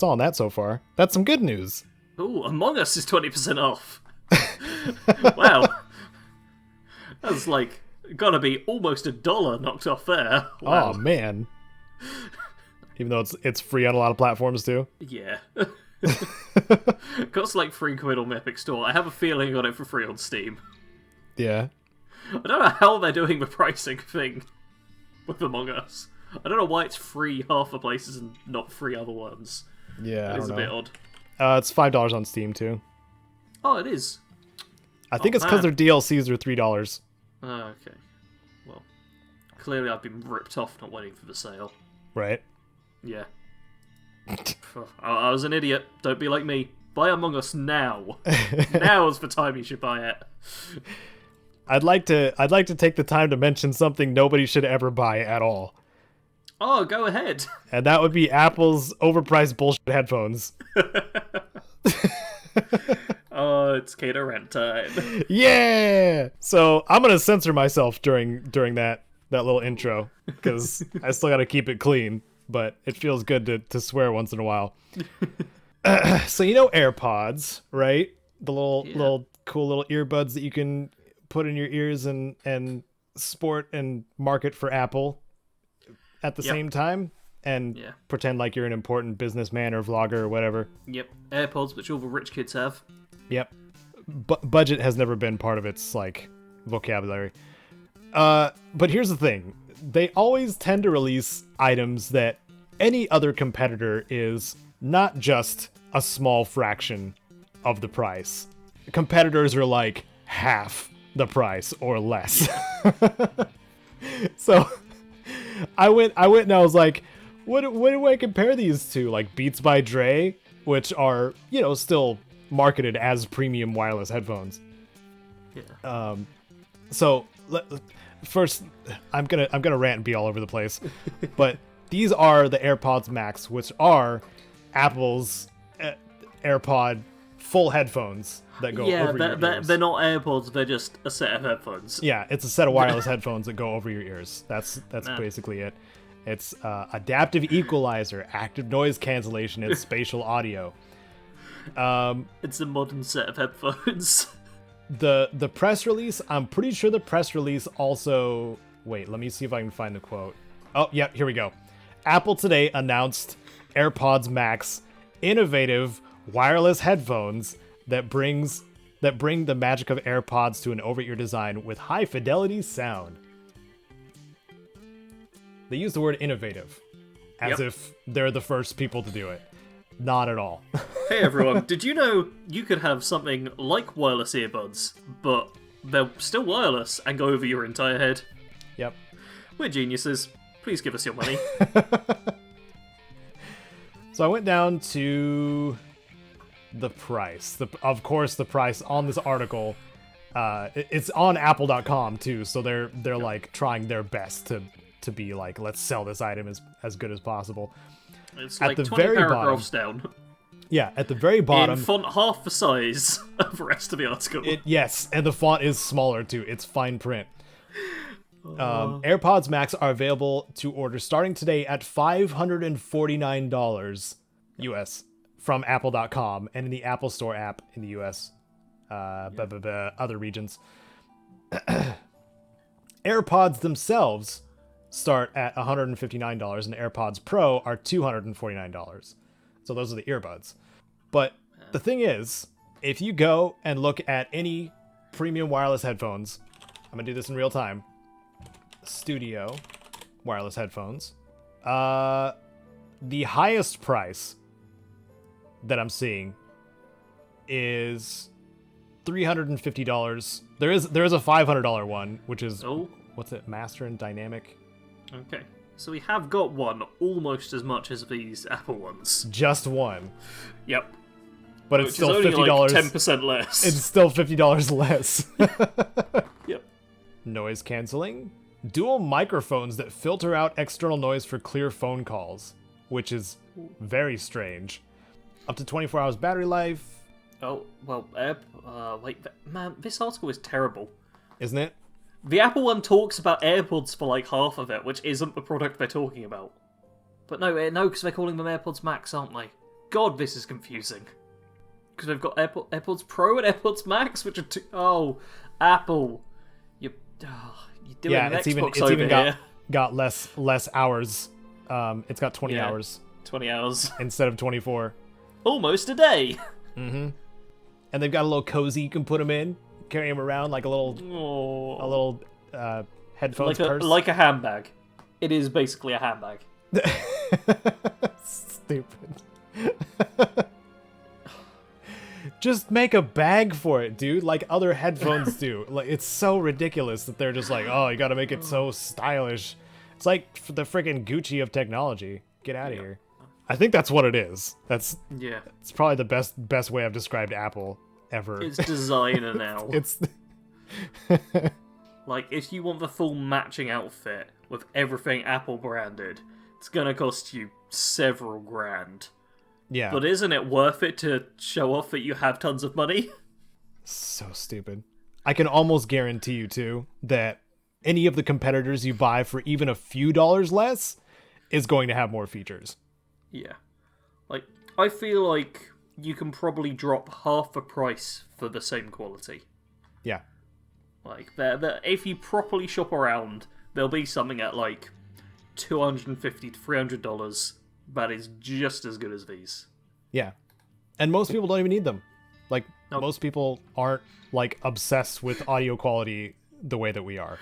all on that so far. That's some good news. Ooh, Among Us is 20% off. Wow. That's like, gotta be almost $1 knocked off there. Wow. Oh, man. Even though it's free on a lot of platforms, too. Yeah. Costs like £3 on the Epic Store. I have a feeling I got it for free on Steam. Yeah. I don't know how they're doing the pricing thing with Among Us. I don't know why it's free half the places and not free other ones. Yeah, It's a bit odd. It's $5 on Steam, too. Oh, it is? I think it's because their DLCs are $3. Okay. Well, clearly I've been ripped off not waiting for the sale. Right. Yeah. I was an idiot. Don't be like me. Buy Among Us now. Now's the time you should buy it. I'd like to take the time to mention something nobody should ever buy at all. Oh, go ahead. And that would be Apple's overpriced bullshit headphones. Oh, it's Caedo rant time. Yeah! So I'm gonna censor myself during that little intro, because I still gotta keep it clean, but it feels good to swear once in a while. So you know AirPods, right? The little cool little earbuds that you can put in your ears and sport and market for Apple at the same time, and pretend like you're an important businessman or vlogger or whatever. Yep, AirPods, which all the rich kids have. Yep. Budget has never been part of its vocabulary. But here's the thing. They always tend to release items that any other competitor is not just a small fraction of the price. Competitors are like half the price or less. So I went and I was like, what do I compare these to? Like Beats by Dre, which are, still marketed as premium wireless headphones. Yeah. So first, I'm gonna rant and be all over the place, but these are the AirPods Max, which are Apple's AirPod full headphones that go over your ears. They're not AirPods, they're just a set of headphones. Yeah, it's a set of wireless headphones that go over your ears. That's basically it. It's adaptive equalizer, active noise cancellation, and spatial audio. It's a modern set of headphones. The press release, I'm pretty sure the press release also... Wait, let me see if I can find the quote. Oh, yeah, here we go. Apple today announced AirPods Max, innovative wireless headphones that bring the magic of AirPods to an over-ear design with high-fidelity sound. They use the word innovative, as if they're the first people to do it. Not at all. Hey everyone, did you know you could have something like wireless earbuds, but they're still wireless and go over your entire head? Yep. We're geniuses. Please give us your money. So I went down to the price. Of course, the price on this article. It's on Apple.com too, so they're like trying their best to be like, let's sell this item as good as possible. It's like 20 paragraphs down. Yeah, at the very bottom. In font half the size of the rest of the article. Yes, and the font is smaller too. It's fine print. AirPods Max are available to order starting today at $549 US. from Apple.com and in the Apple Store app in the US, other regions. AirPods themselves start at $159, and AirPods Pro are $249. So those are the earbuds. But the thing is, if you go and look at any premium wireless headphones, I'm gonna do this in real time. Studio wireless headphones. The highest price that I'm seeing is $350. There is a $500 one, which is what's it? Master and Dynamic. Okay, so we have got one almost as much as these Apple ones. Just one. Yep. But it's still $50. Like 10% less. It's still $50 less. Yep. Noise canceling. Dual microphones that filter out external noise for clear phone calls, which is very strange. Up to 24 hours battery life. Oh, well, wait, man, this article is terrible. Isn't it? The Apple one talks about AirPods for like half of it, which isn't the product they're talking about. But no, because they're calling them AirPods Max, aren't they? God, this is confusing. Because they've got AirPods Pro and AirPods Max, which are two... Oh, Apple. You're doing an Xbox over here. Got less hours. It's got 20 hours. 20 hours. Instead of 24. Almost a day. Mm-hmm. And they've got a little cozy you can put them in. Carry them around like a little headphones purse. Like a handbag. It is basically a handbag. Stupid. Just make a bag for it, dude, like other headphones do. Like, it's so ridiculous that they're just like, oh, you gotta make it so stylish. It's like the freaking Gucci of technology. Get out of here. I think that's what it is. It's probably the best way I've described Apple ever. It's designer now. It's like, if you want the full matching outfit with everything Apple branded, it's gonna cost you several grand. Yeah. But isn't it worth it to show off that you have tons of money? So stupid. I can almost guarantee you, too, that any of the competitors you buy for even a few dollars less is going to have more features. Yeah. Like, I feel like you can probably drop half the price for the same quality. Yeah. Like, if you properly shop around, there'll be something at, like, $250 to $300 that is just as good as these. Yeah. And most people don't even need them. Like, most people aren't, like, obsessed with audio quality the way that we are.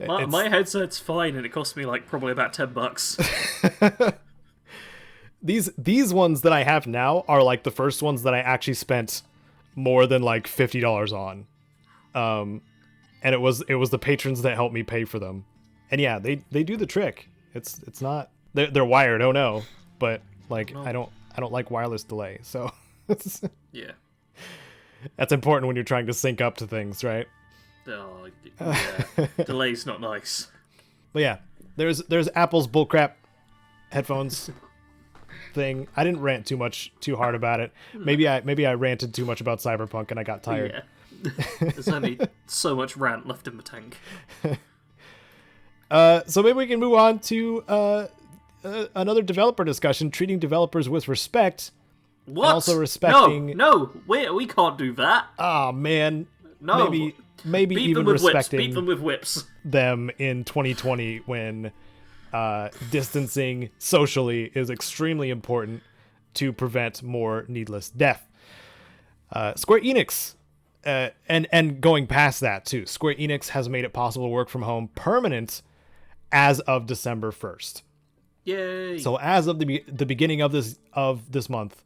My headset's fine, and it cost me, like, probably about $10. These ones that I have now are, like, the first ones that I actually spent more than, like, $50 on. And it was the patrons that helped me pay for them. And yeah, they do the trick. It's not... They're wired, oh no, but like I don't like wireless delay, so yeah, that's important when you're trying to sync up to things, right? Oh, yeah. Delay's not nice. But yeah, there's Apple's bullcrap headphones thing. I didn't rant too hard about it. Maybe I ranted too much about Cyberpunk and I got tired. Yeah. There's only so much rant left in the tank. So maybe we can move on to another developer discussion, treating developers with respect. What? And also respecting... No, we can't do that. Oh, man. No. Maybe beat even them with respecting whips. Beat them with whips. Them in 2020 when distancing socially is extremely important to prevent more needless death. Square Enix, and going past that too, Square Enix has made it possible to work from home permanent as of December 1st. Yay! So as of the beginning of this month,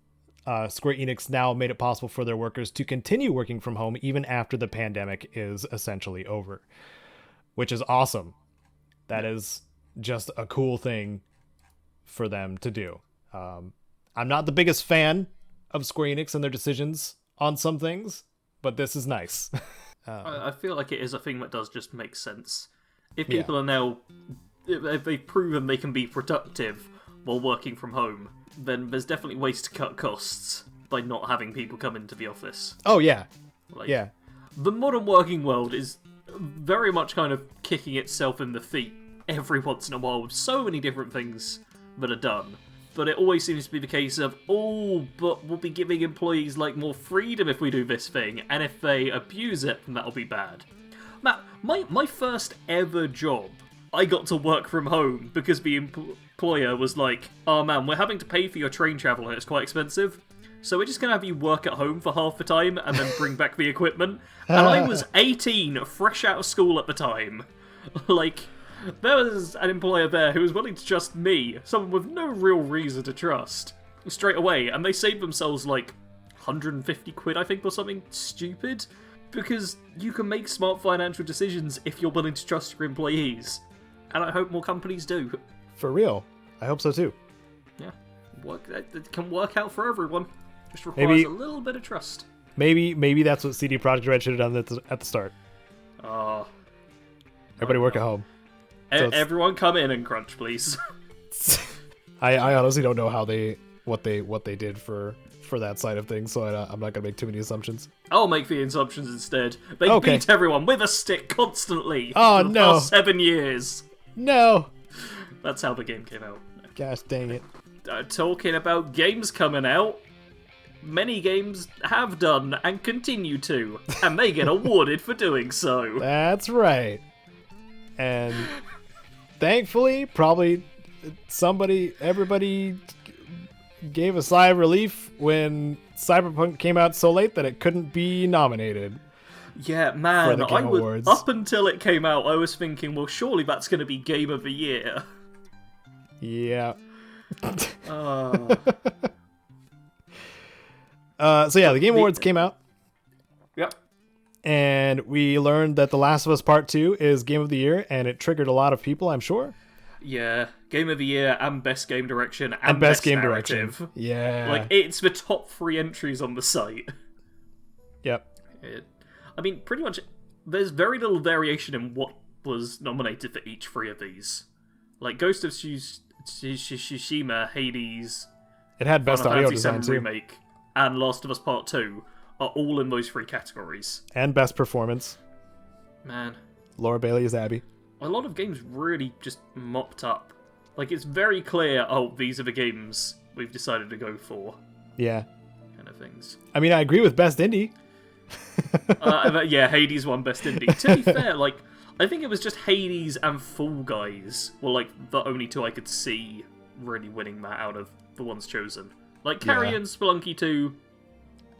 Square Enix now made it possible for their workers to continue working from home even after the pandemic is essentially over, which is awesome. That is just a cool thing for them to do. I'm not the biggest fan of Square Enix and their decisions on some things, but this is nice. I feel like it is a thing that does just make sense. If people are now... If they've proven they can be productive while working from home, then there's definitely ways to cut costs by not having people come into the office. Oh, yeah. Like, yeah. The modern working world is very much kind of kicking itself in the feet every once in a while with so many different things that are done. But it always seems to be the case of, oh, but we'll be giving employees like more freedom if we do this thing, and if they abuse it, then that'll be bad. Matt, my first ever job, I got to work from home because the employer was like, oh man, we're having to pay for your train travel and it's quite expensive, so we're just going to have you work at home for half the time and then bring back the equipment. And I was 18, fresh out of school at the time. Like, there was an employer there who was willing to trust me, someone with no real reason to trust, straight away, and they saved themselves like 150 quid, I think, or something stupid, because you can make smart financial decisions if you're willing to trust your employees, and I hope more companies do. For real. I hope so too. Yeah, it can work out for everyone. Just requires a little bit of trust. Maybe that's what CD Projekt Red should have done at the start. Everybody work at home. So everyone come in and crunch, please. I honestly don't know how what they did for that side of things, so I'm not gonna make too many assumptions. I'll make the assumptions instead. They beat everyone with a stick constantly for the past 7 years. No. That's how the game came out. Gosh dang it. Talking about games coming out, many games have done and continue to, and they get awarded for doing so. That's right. And thankfully, probably everybody gave a sigh of relief when Cyberpunk came out so late that it couldn't be nominated. Yeah, man, for the Game Awards. Up until it came out, I was thinking, well, surely that's going to be Game of the Year. Yeah. So yeah, the Game Awards came out. Yep. And we learned that The Last of Us Part 2 is Game of the Year, and it triggered a lot of people, I'm sure. Yeah, Game of the Year and Best Game Direction and Best Game Narrative. Direction. Yeah. Like, it's the top 3 entries on the site. Yep. I mean, pretty much, there's very little variation in what was nominated for each 3 of these. Like, Ghost of Tsushima, Hades, it had Best Final Audio Fantasy Design VII too. Remake, and Last of Us Part 2 are all in those 3 categories. And Best Performance. Man. Laura Bailey is Abby. A lot of games really just mopped up. Like, it's very clear, oh, these are the games we've decided to go for. Yeah. Kind of things. I mean, I agree with Best Indie. Yeah, Hades won Best Indie. To be fair, like, I think it was just Hades and Fall Guys were, like, the only 2 I could see really winning that out of the ones chosen. Like, Carrion, Spelunky 2,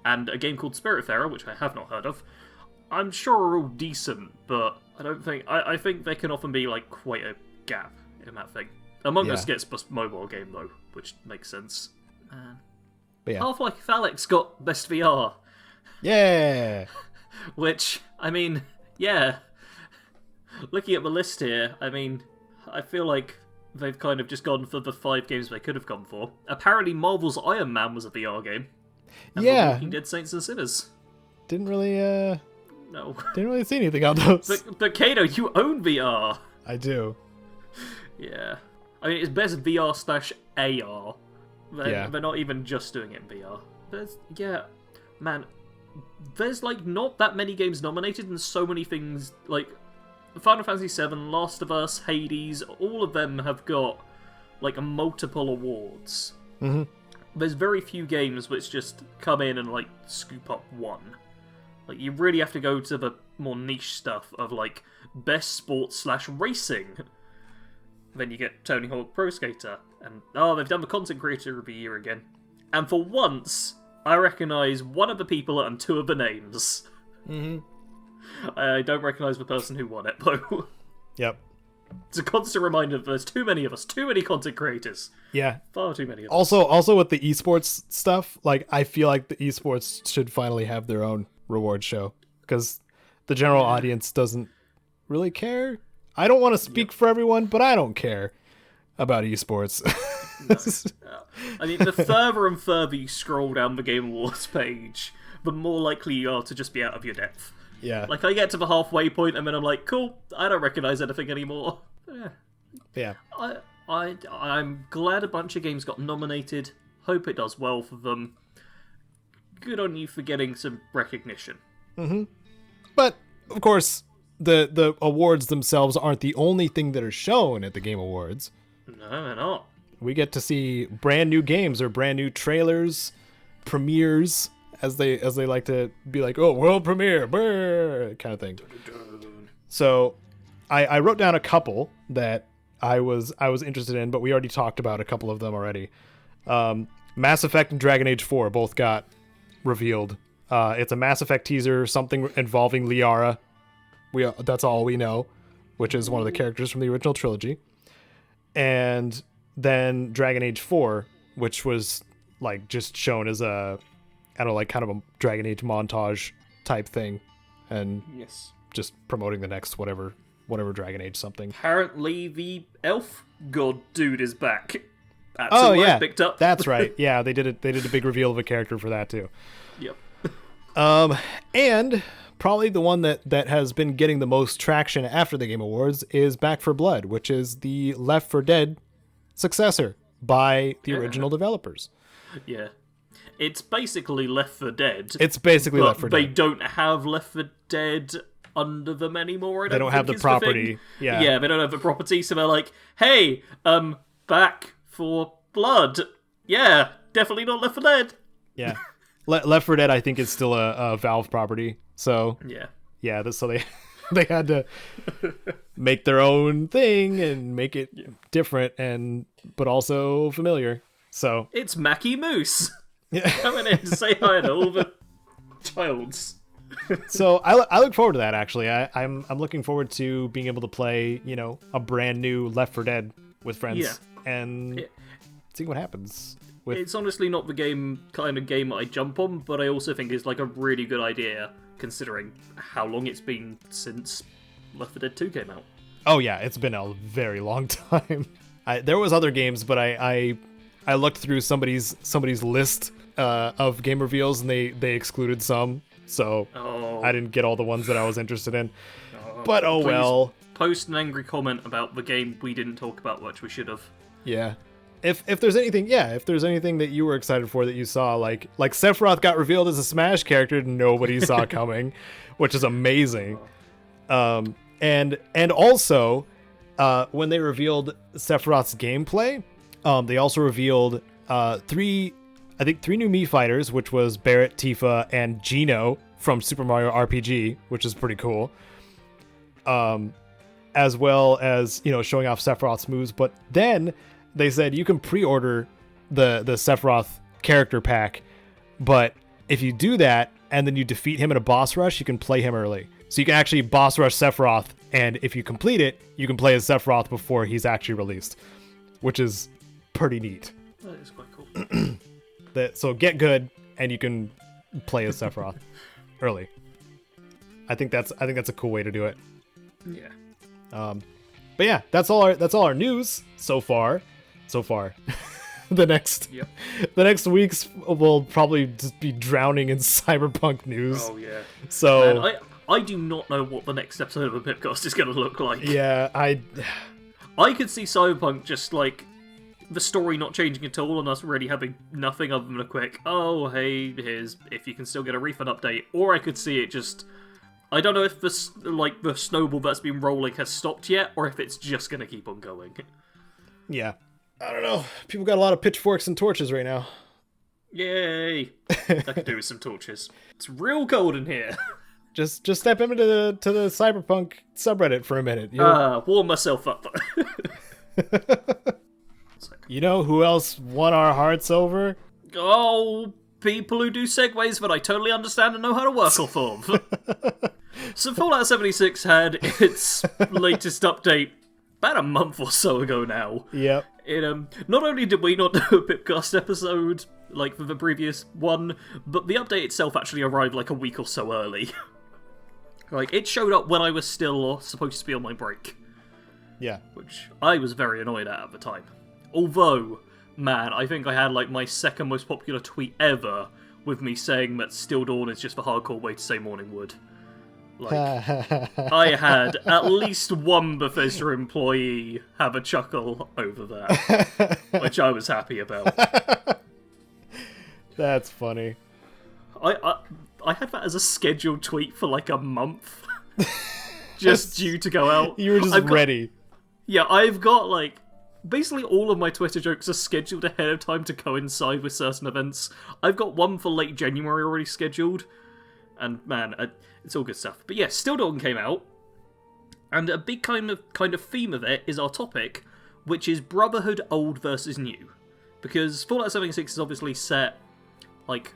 and a game called Spiritfarer, which I have not heard of, I'm sure are all decent, but I don't think... I think there can often be, like, quite a gap in that thing. Among Us gets Best Mobile Game, though, which makes sense. Half-Life Alyx got Best VR. Yeah! Which, I mean, yeah. Looking at the list here, I mean, I feel like they've kind of just gone for the 5 games they could have gone for. Apparently Marvel's Iron Man was a VR game. And The Walking Dead Saints and Sinners. Didn't really see anything on those. But Caedo, you own VR. I do. Yeah. I mean, it's best VR/AR. They're not even just doing it in VR. There's, like, not that many games nominated and so many things, like, Final Fantasy VII, Last of Us, Hades, all of them have got, like, multiple awards. Mm-hmm. There's very few games which just come in and, like, scoop up one. Like, you really have to go to the more niche stuff of, like, best sports/racing. Then you get Tony Hawk Pro Skater. And, they've done the Content Creator of the Year again. And for once, I recognise one of the people and 2 of the names. Mm-hmm. I don't recognise the person who won it, though. Yep. It's a constant reminder that there's too many of us, too many content creators. Yeah. Far too many of us. Also with the esports stuff, like, I feel like the esports should finally have their own reward show. Because the general audience doesn't really care. I don't want to speak for everyone, but I don't care about esports. No. I mean, the further and further you scroll down the Game Awards page, the more likely you are to just be out of your depth. Yeah. Like, I get to the halfway point and then I'm like, cool, I don't recognise anything anymore. Yeah. I'm glad a bunch of games got nominated. Hope it does well for them. Good on you for getting some recognition. Mm-hmm. But, of course, the awards themselves aren't the only thing that are shown at the Game Awards. No, they're not. we get to see brand new games or brand new trailers, premieres, as they like to be like, oh, world premiere, brr, kind of thing. So I wrote down a couple that I was interested in, but we already talked about a couple of them already. Mass Effect and Dragon Age 4 both got revealed. It's a Mass Effect teaser, something involving Liara. That's all we know, which is one of the characters from the original trilogy. And then Dragon Age 4, which was like just shown as a, I don't know, like kind of a Dragon Age montage type thing, and Yes. just promoting the next whatever Dragon Age something. Apparently, the elf god dude is back. That's Oh all yeah, I picked up. that's right. Yeah, they did a big reveal of a character for that too. Yep. And probably the one that has been getting the most traction after the Game Awards is Back 4 Blood, which is the Left 4 Dead successor by the original developers. Yeah. It's basically Left 4 Dead. It's basically but Left 4 Dead. they don't have Left 4 Dead under them anymore. They don't have the property. Yeah. Yeah, they don't have the property, so they're like, hey, Back 4 Blood. Yeah, definitely not Left 4 Dead. Yeah. Left 4 Dead, I think, is still a Valve property. So Yeah. So they had to make their own thing and make it different but also familiar. So It's Mackie Moose. yeah. Coming in to say hi to all the childs. So I look forward to that, actually. I'm looking forward to being able to play, a brand new Left 4 Dead with friends and see what happens. It's honestly not the kind of game I jump on, but I also think it's like a really good idea considering how long it's been since Left 4 Dead 2 came out. Oh yeah, it's been a very long time. There was other games, but I looked through somebody's list of game reveals, and they excluded some, so I didn't get all the ones that I was interested in. But please well. Post an angry comment about the game we didn't talk about, which we should have. Yeah. If there's anything that you were excited for that you saw, like Sephiroth got revealed as a Smash character nobody saw coming, which is amazing. And also, when they revealed Sephiroth's gameplay, they also revealed three new Mii fighters, which was Barret, Tifa, and Geno from Super Mario RPG, which is pretty cool. As well as, showing off Sephiroth's moves, but then they said you can pre-order the Sephiroth character pack, but if you do that and then you defeat him in a boss rush, you can play him early. So you can actually boss rush Sephiroth, and if you complete it, you can play as Sephiroth before he's actually released, which is pretty neat. That is quite cool. So get good, and you can play as Sephiroth early. I think that's a cool way to do it. Yeah. But yeah, that's all our news so far. the next weeks will probably just be drowning in Cyberpunk news. Oh yeah. So Man, I do not know what the next episode of a Pipcast is going to look like. Yeah, I could see Cyberpunk just like the story not changing at all and us really having nothing other than a quick, oh hey, here's if you can still get a refund update, or I could see it just, I don't know if the snowball that's been rolling has stopped yet, or if it's just going to keep on going. Yeah. I don't know. People got a lot of pitchforks and torches right now. Yay! I could do with some torches. It's real cold in here. Just step into the Cyberpunk subreddit for a minute. Warm myself up. You know who else won our hearts over? Oh, people who do segues that I totally understand and know how to work off of. So Fallout 76 had its latest update about a month or so ago now. Yep. Not only did we not do a Pipcast episode like for the previous one, but the update itself actually arrived like a week or so early. Like, it showed up when I was still supposed to be on my break. Yeah. Which I was very annoyed at the time. Although, man, I think I had like my second most popular tweet ever with me saying that Still Dawn is just the hardcore way to say morning wood. Like, I had at least one Bethesda employee have a chuckle over that, which I was happy about. That's funny. I had that as a scheduled tweet for like a month, just due to go out. You were just ready. Yeah, I've got like basically all of my Twitter jokes are scheduled ahead of time to coincide with certain events. I've got one for late January already scheduled, and man, it's all good stuff. But yeah, Still Dawn came out, and a big kind of theme of it is our topic, which is Brotherhood old versus new, because Fallout 76 is obviously set like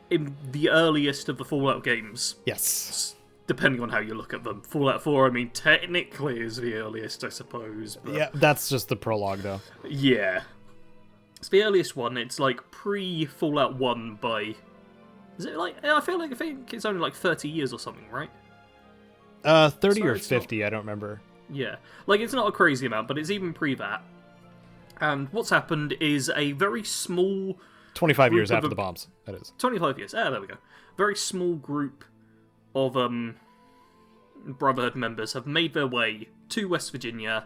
in the earliest of the Fallout games. Yes. Depending on how you look at them. Fallout 4, I mean, technically is the earliest, I suppose. But... yeah, that's just the prologue, though. Yeah. It's the earliest one. It's like pre-Fallout 1 by... Is it like... I think it's only like 30 years or something, right? 30 or 50, not... I don't remember. Yeah. Like, it's not a crazy amount, but it's even pre-that. And what's happened is a very small... 25 years after the bombs, that is. 25 years. There we go. Very small group of Brotherhood members have made their way to West Virginia,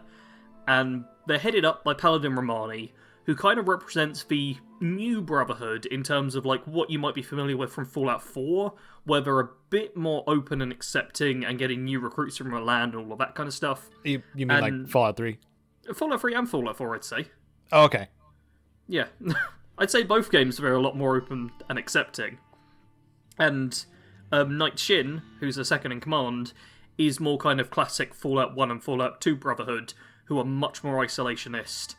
and they're headed up by Paladin Romani, who kind of represents the new Brotherhood in terms of like what you might be familiar with from Fallout 4, where they're a bit more open and accepting and getting new recruits from the land and all of that kind of stuff. You mean like Fallout 3? Fallout 3 and Fallout 4, I'd say. Oh, okay. Yeah. I'd say both games are a lot more open and accepting. And Knight Shin, who's the second in command, is more kind of classic Fallout 1 and Fallout 2 Brotherhood, who are much more isolationist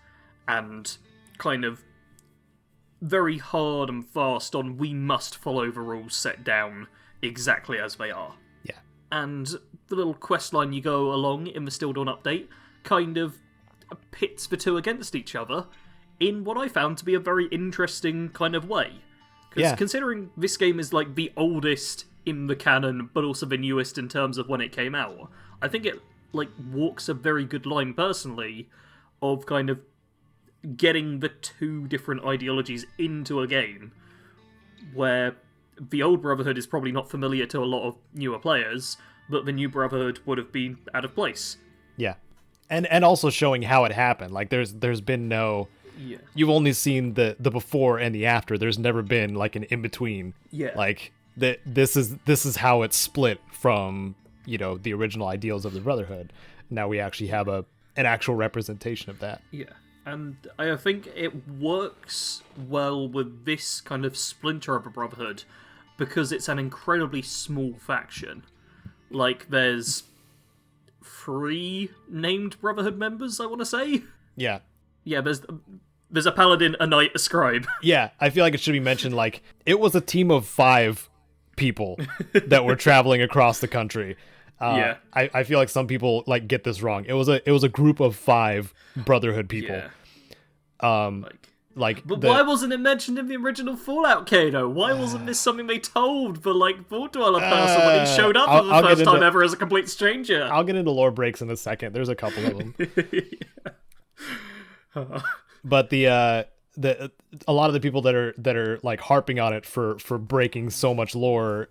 and kind of very hard and fast on we must follow the rules set down exactly as they are. Yeah. And the little quest line you go along in the Still Dawn update kind of pits the two against each other in what I found to be a very interesting kind of way. Because considering this game is like the oldest in the canon, but also the newest in terms of when it came out, I think it like walks a very good line personally of kind of getting the two different ideologies into a game where the old Brotherhood is probably not familiar to a lot of newer players, but the new Brotherhood would have been out of place. Yeah. And also showing how it happened. Like there's been no... Yeah. You've only seen the before and the after. There's never been like an in-between. Yeah. Like this is how it's split from, you know, the original ideals of the Brotherhood. Now we actually have an actual representation of that. Yeah. And I think it works well with this kind of splinter of a Brotherhood because it's an incredibly small faction. Like there's 3 named Brotherhood members, I want to say. Yeah. Yeah, there's a paladin, a knight, a scribe. Yeah, I feel like it should be mentioned, like, it was a team of 5 people that were traveling across the country. Yeah. I feel like some people, like, get this wrong. It was a group of 5 Brotherhood people. Yeah. But why wasn't it mentioned in the original Fallout, Caedo? Why wasn't this something they told the, like, Vault Dweller person when he showed up for the first time ever as a complete stranger? I'll get into lore breaks in a second. There's a couple of them. But a lot of the people that are like harping on it for breaking so much lore,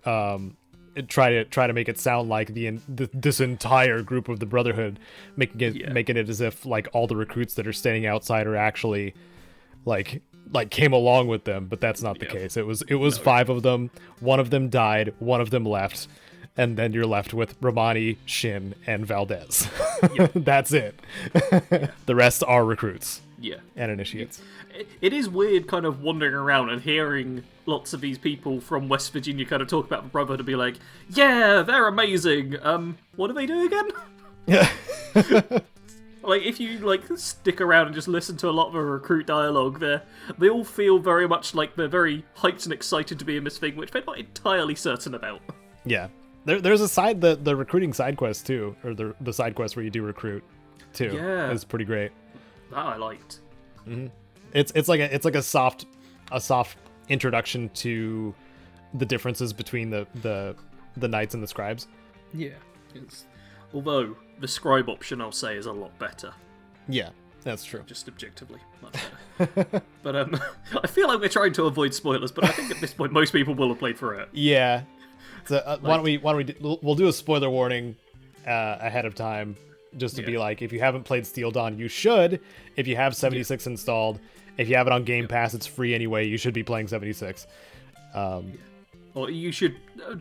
try to make it sound like this entire group of the Brotherhood, making it as if like all the recruits that are standing outside are actually like came along with them, but that's not the case. It was 5 of them. 1 of them died. 1 of them left. And then you're left with Romani, Shin, and Valdez. That's it. The rest are recruits. Yeah. And initiates. It is weird kind of wandering around and hearing lots of these people from West Virginia kind of talk about the Brotherhood and be like, yeah, they're amazing. What do they do again? Yeah. Like, if you, like, stick around and just listen to a lot of the recruit dialogue, they all feel very much like they're very hyped and excited to be in this thing, which they're not entirely certain about. Yeah. There's a side, the recruiting side quest, too, or the side quest where you do recruit, too. Yeah. It's pretty great. That I liked. Mm-hmm. It's like a soft introduction to the differences between the knights and the scribes. Yeah. Although the scribe option, I'll say, is a lot better. Yeah, that's true. Just objectively, much better. But I feel like we're trying to avoid spoilers, but I think at this point most people will have played through it. Yeah. So why don't we'll do a spoiler warning ahead of time, just to be like, if you haven't played Steel Dawn, you should. If you have 76 installed, if you have it on Game Pass, it's free anyway. You should be playing 76. Or you should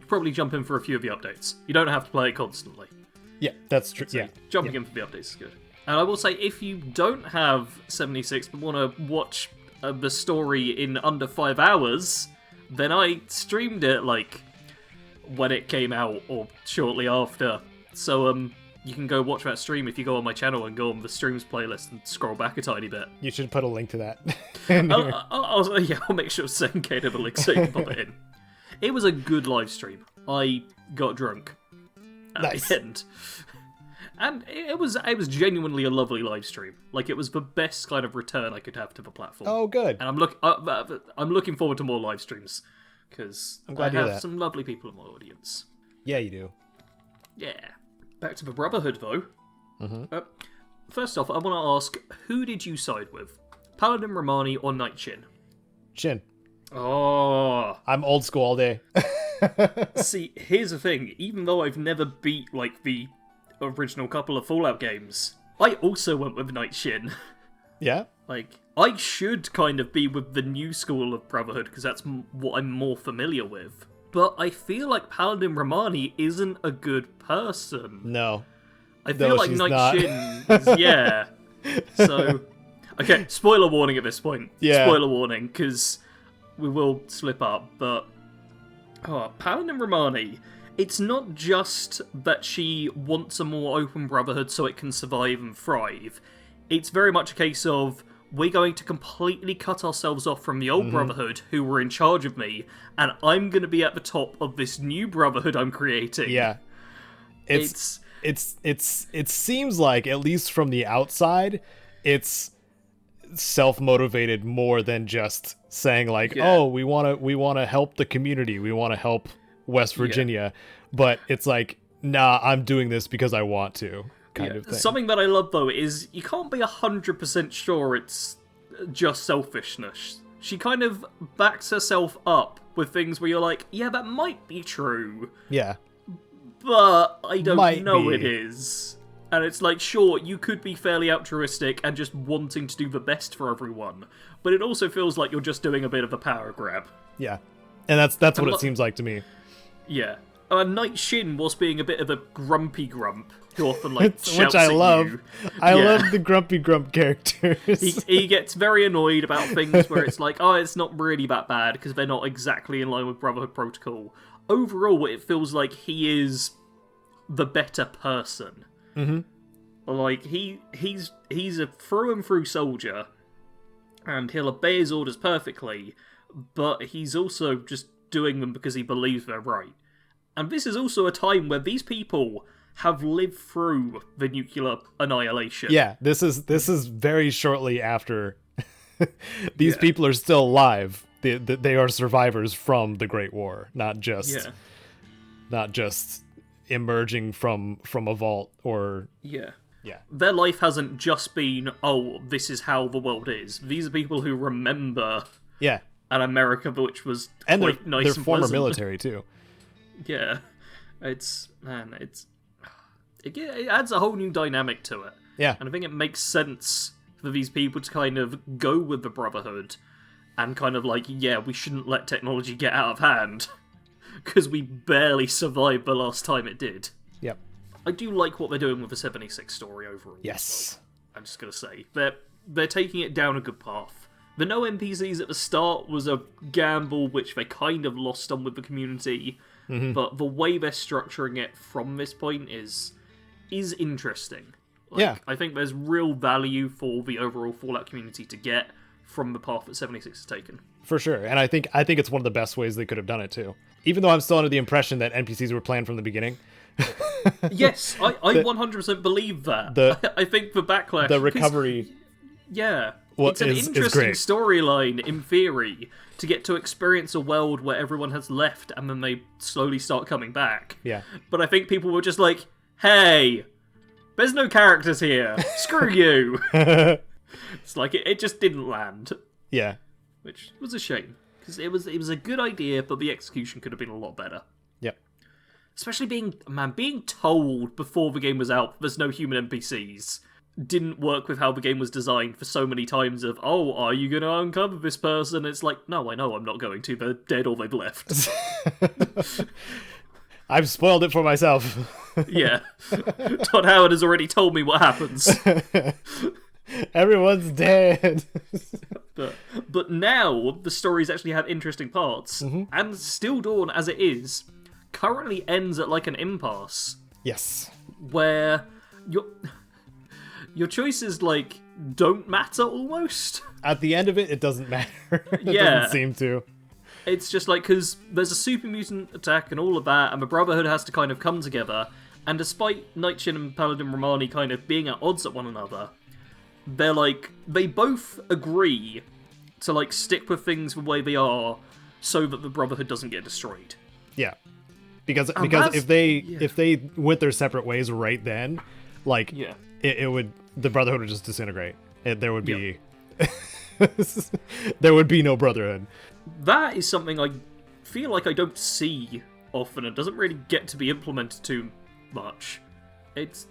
probably jump in for a few of the updates. You don't have to play it constantly. Yeah, that's true. Yeah, jumping in for the updates is good. And I will say, if you don't have 76 but want to watch the story in under 5 hours, then I streamed it, like, when it came out, or shortly after. So, you can go watch that stream if you go on my channel and go on the streams playlist and scroll back a tiny bit. You should put a link to that. I'll make sure to send Caedo the link so you can pop it in. It was a good live stream. I got drunk at the end. And it was genuinely a lovely live stream. Like, it was the best kind of return I could have to the platform. Oh, good. And I'm looking forward to more live streams because I have some lovely people in my audience. Yeah, you do. Yeah. Back to the Brotherhood, though. Mm-hmm. First off, I want to ask, who did you side with? Paladin Romani or Night Shin? Shin. Oh. I'm old school all day. See, here's the thing. Even though I've never beat, like, the original couple of Fallout games, I also went with Night Shin. Yeah? Like, I should kind of be with the new school of Brotherhood, because that's what I'm more familiar with. But I feel like Paladin Romani isn't a good person. No. I feel like Night Shin is, yeah. So, okay, spoiler warning at this point. Yeah. Spoiler warning, because we will slip up, but Paladin Romani, it's not just that she wants a more open Brotherhood so it can survive and thrive. It's very much a case of, we're going to completely cut ourselves off from the old Brotherhood who were in charge of me, and I'm going to be at the top of this new Brotherhood I'm creating. Yeah. It seems like, at least from the outside, it's self-motivated more than just saying like, oh, we want to help the community, we want to help West Virginia, but it's like, nah, I'm doing this because I want to, kind of thing. Something that I love, though, is you can't be 100% sure it's just selfishness. She kind of backs herself up with things where you're like, yeah, that might be true. Yeah. But I don't know it is. And it's like, sure, you could be fairly altruistic and just wanting to do the best for everyone, but it also feels like you're just doing a bit of a power grab. Yeah. And that's what it seems like to me. Yeah. Night Shin was being a bit of a grumpy grump who often like shouts which I at love. you. I love the grumpy grump characters. He gets very annoyed about things where it's like, oh, it's not really that bad because they're not exactly in line with Brotherhood protocol. Overall, it feels like he is the better person. Mm-hmm. Like he's a through and through soldier, and he'll obey his orders perfectly, but he's also just doing them because he believes they're right. And this is also a time where these people have lived through the nuclear annihilation. Yeah, this is very shortly after. These people are still alive. They are survivors from the Great War, not just emerging from a vault or yeah. Their life hasn't just been, oh, this is how the world is. These are people who remember an America which was quite nice and former pleasant. Military too. Yeah, it adds a whole new dynamic to it. Yeah, and I think it makes sense for these people to kind of go with the Brotherhood and kind of like, yeah, we shouldn't let technology get out of hand because we barely survived the last time it did. Yep. I do like what they're doing with the 76 story overall. Yes. I'm just gonna say they're taking it down a good path. The no NPCs at the start was a gamble which they kind of lost on with the community, but the way they're structuring it from this point is interesting. Like, I think there's real value for the overall Fallout community to get from the path that 76 has taken. For sure, and I think it's one of the best ways they could have done it too. Even though I'm still under the impression that NPCs were planned from the beginning. Yes, I 100% believe that. I think the backlash... The recovery... Yeah. It's an interesting storyline, in theory, to get to experience a world where everyone has left and then they slowly start coming back. Yeah. But I think people were just like, hey, there's no characters here. Screw you. It's like, it just didn't land. Yeah. Which was a shame. Because it was a good idea, but the execution could have been a lot better. Yep. Especially being told before the game was out there's no human NPCs didn't work with how the game was designed for so many times of, oh, are you going to uncover this person? It's like, no, I know I'm not going to. They're dead or they've left. I've spoiled it for myself. Yeah. Todd Howard has already told me what happens. Everyone's dead. But now the stories actually have interesting parts, and Still Dawn, as it is, currently ends at like an impasse. Yes. Where your choices like don't matter almost. At the end of it, it doesn't matter. It doesn't seem to. It's just like, because there's a super mutant attack and all of that, and the Brotherhood has to kind of come together, and despite Nightshade and Paladin Romani kind of being at odds at one another, they're like, they both agree to like stick with things the way they are so that the Brotherhood doesn't get destroyed. Yeah. Because if they went their separate ways right then, like it would, the Brotherhood would just disintegrate. There would be there would be no Brotherhood. That is something I feel like I don't see often. It doesn't really get to be implemented too much. It's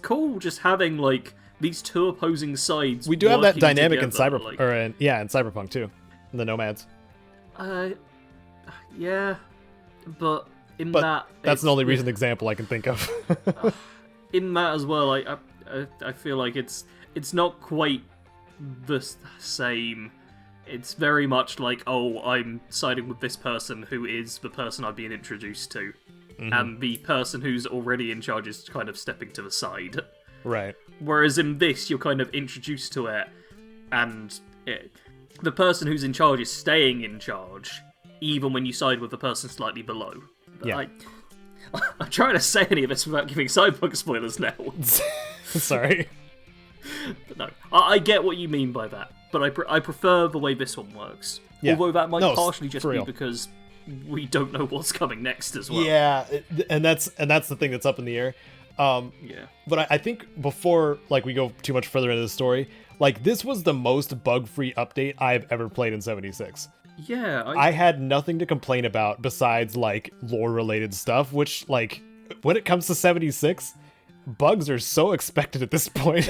cool just having like these two opposing sides. We do have that dynamic together, in Cyberpunk too, in the Nomads. Yeah, but that's the only recent example I can think of. In that as well, I feel like it's not quite the same. It's very much like, oh, I'm siding with this person who is the person I've been introduced to, and the person who's already in charge is kind of stepping to the side. Right. Whereas in this, you're kind of introduced to it, and the person who's in charge is staying in charge, even when you side with the person slightly below. But yeah. I'm trying to say any of this without giving Cyberpunk spoilers now. Sorry. But no, I get what you mean by that, but I prefer the way this one works. Yeah. Although that might partially just be because we don't know what's coming next as well. Yeah, and that's the thing that's up in the air. But I think before like we go too much further into the story, like this was the most bug-free update I've ever played in 76. Yeah, I had nothing to complain about besides like lore-related stuff, which like when it comes to 76, bugs are so expected at this point.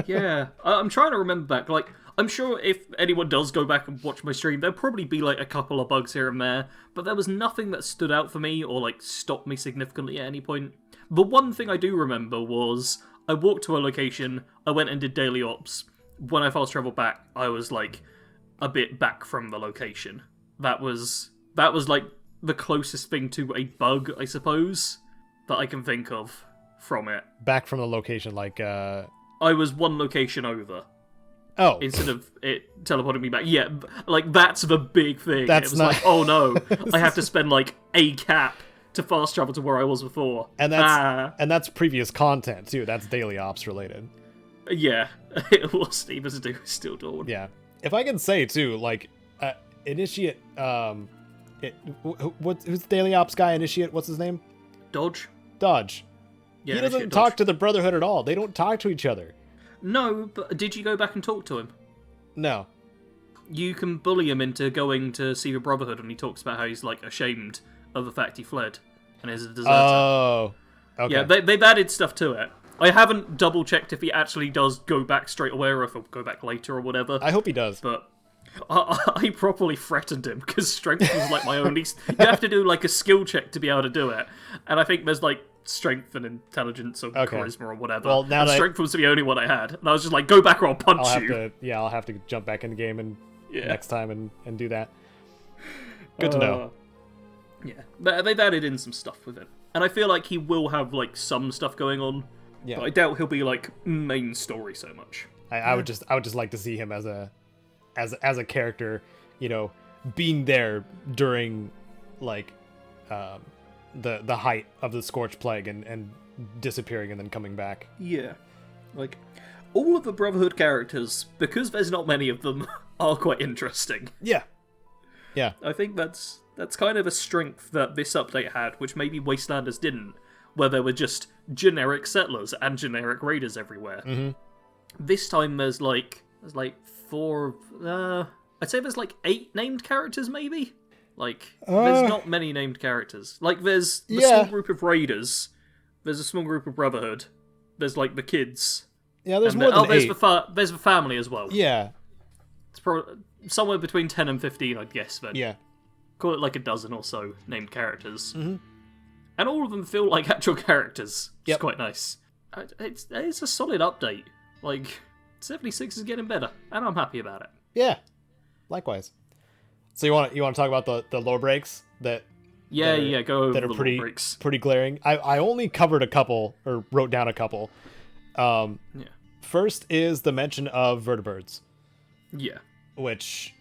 Yeah, I'm trying to remember back. Like, I'm sure if anyone does go back and watch my stream, there'll probably be like a couple of bugs here and there, but there was nothing that stood out for me or like stopped me significantly at any point. The one thing I do remember was I walked to a location, I went and did daily ops. When I fast traveled back, I was like a bit back from the location. That was like the closest thing to a bug, I suppose, that I can think of from it. Back from the location, like I was one location over. Oh. Instead of it teleporting me back. Yeah, like that's the big thing. That's it was not... like, oh no, I have to spend like a cap to fast travel to where I was before. And that's previous content too. That's daily ops related. Yeah, it was even to do with Still Dawn. Yeah. If I can say too, like Initiate who's the daily ops guy? Initiate, what's his name? Dodge. Yeah, he doesn't talk to the Brotherhood at all. They don't talk to each other. No, but did you go back and talk to him? No. You can bully him into going to see the Brotherhood, and he talks about how he's like ashamed of the fact he fled and is a deserter. Oh, okay. Yeah, they've added stuff to it. I haven't double checked if he actually does go back straight away or if he'll go back later or whatever. I hope he does. But I properly threatened him because strength was like my only. You have to do like a skill check to be able to do it, and I think there's like strength and intelligence or charisma or whatever. Well, now strength was the only one I had, and I was just like, "Go back or I'll punch you." I'll have to jump back in the game and next time and do that. Good to know. Yeah, but they've added in some stuff with it, and I feel like he will have like some stuff going on. Yeah, but I doubt he'll be like main story so much. I would just like to see him as a character, you know, being there during like the height of the Scorch Plague and disappearing and then coming back. Yeah, like all of the Brotherhood characters, because there's not many of them, are quite interesting. Yeah. I think that's kind of a strength that this update had, which maybe Wastelanders didn't, where there were just generic settlers and generic raiders everywhere. Mm-hmm. This time there's like 4. I'd say there's like 8 named characters, maybe. Like there's not many named characters. Like there's the small group of raiders. There's a small group of Brotherhood. There's like the kids. Yeah, there's more than 8. There's the family as well. Yeah, it's probably somewhere between 10 and 15, I'd guess. Then yeah, call it like a dozen or so named characters. Mm-hmm. And all of them feel like actual characters. It's Yep. quite nice. It's a solid update. Like, 76 is getting better, and I'm happy about it. Yeah, likewise. So you want to talk about the lore breaks that Go over that are the pretty lore breaks. pretty glaring. I only covered a couple or wrote down a couple. Yeah. First is the mention of vertibirds, Yeah. which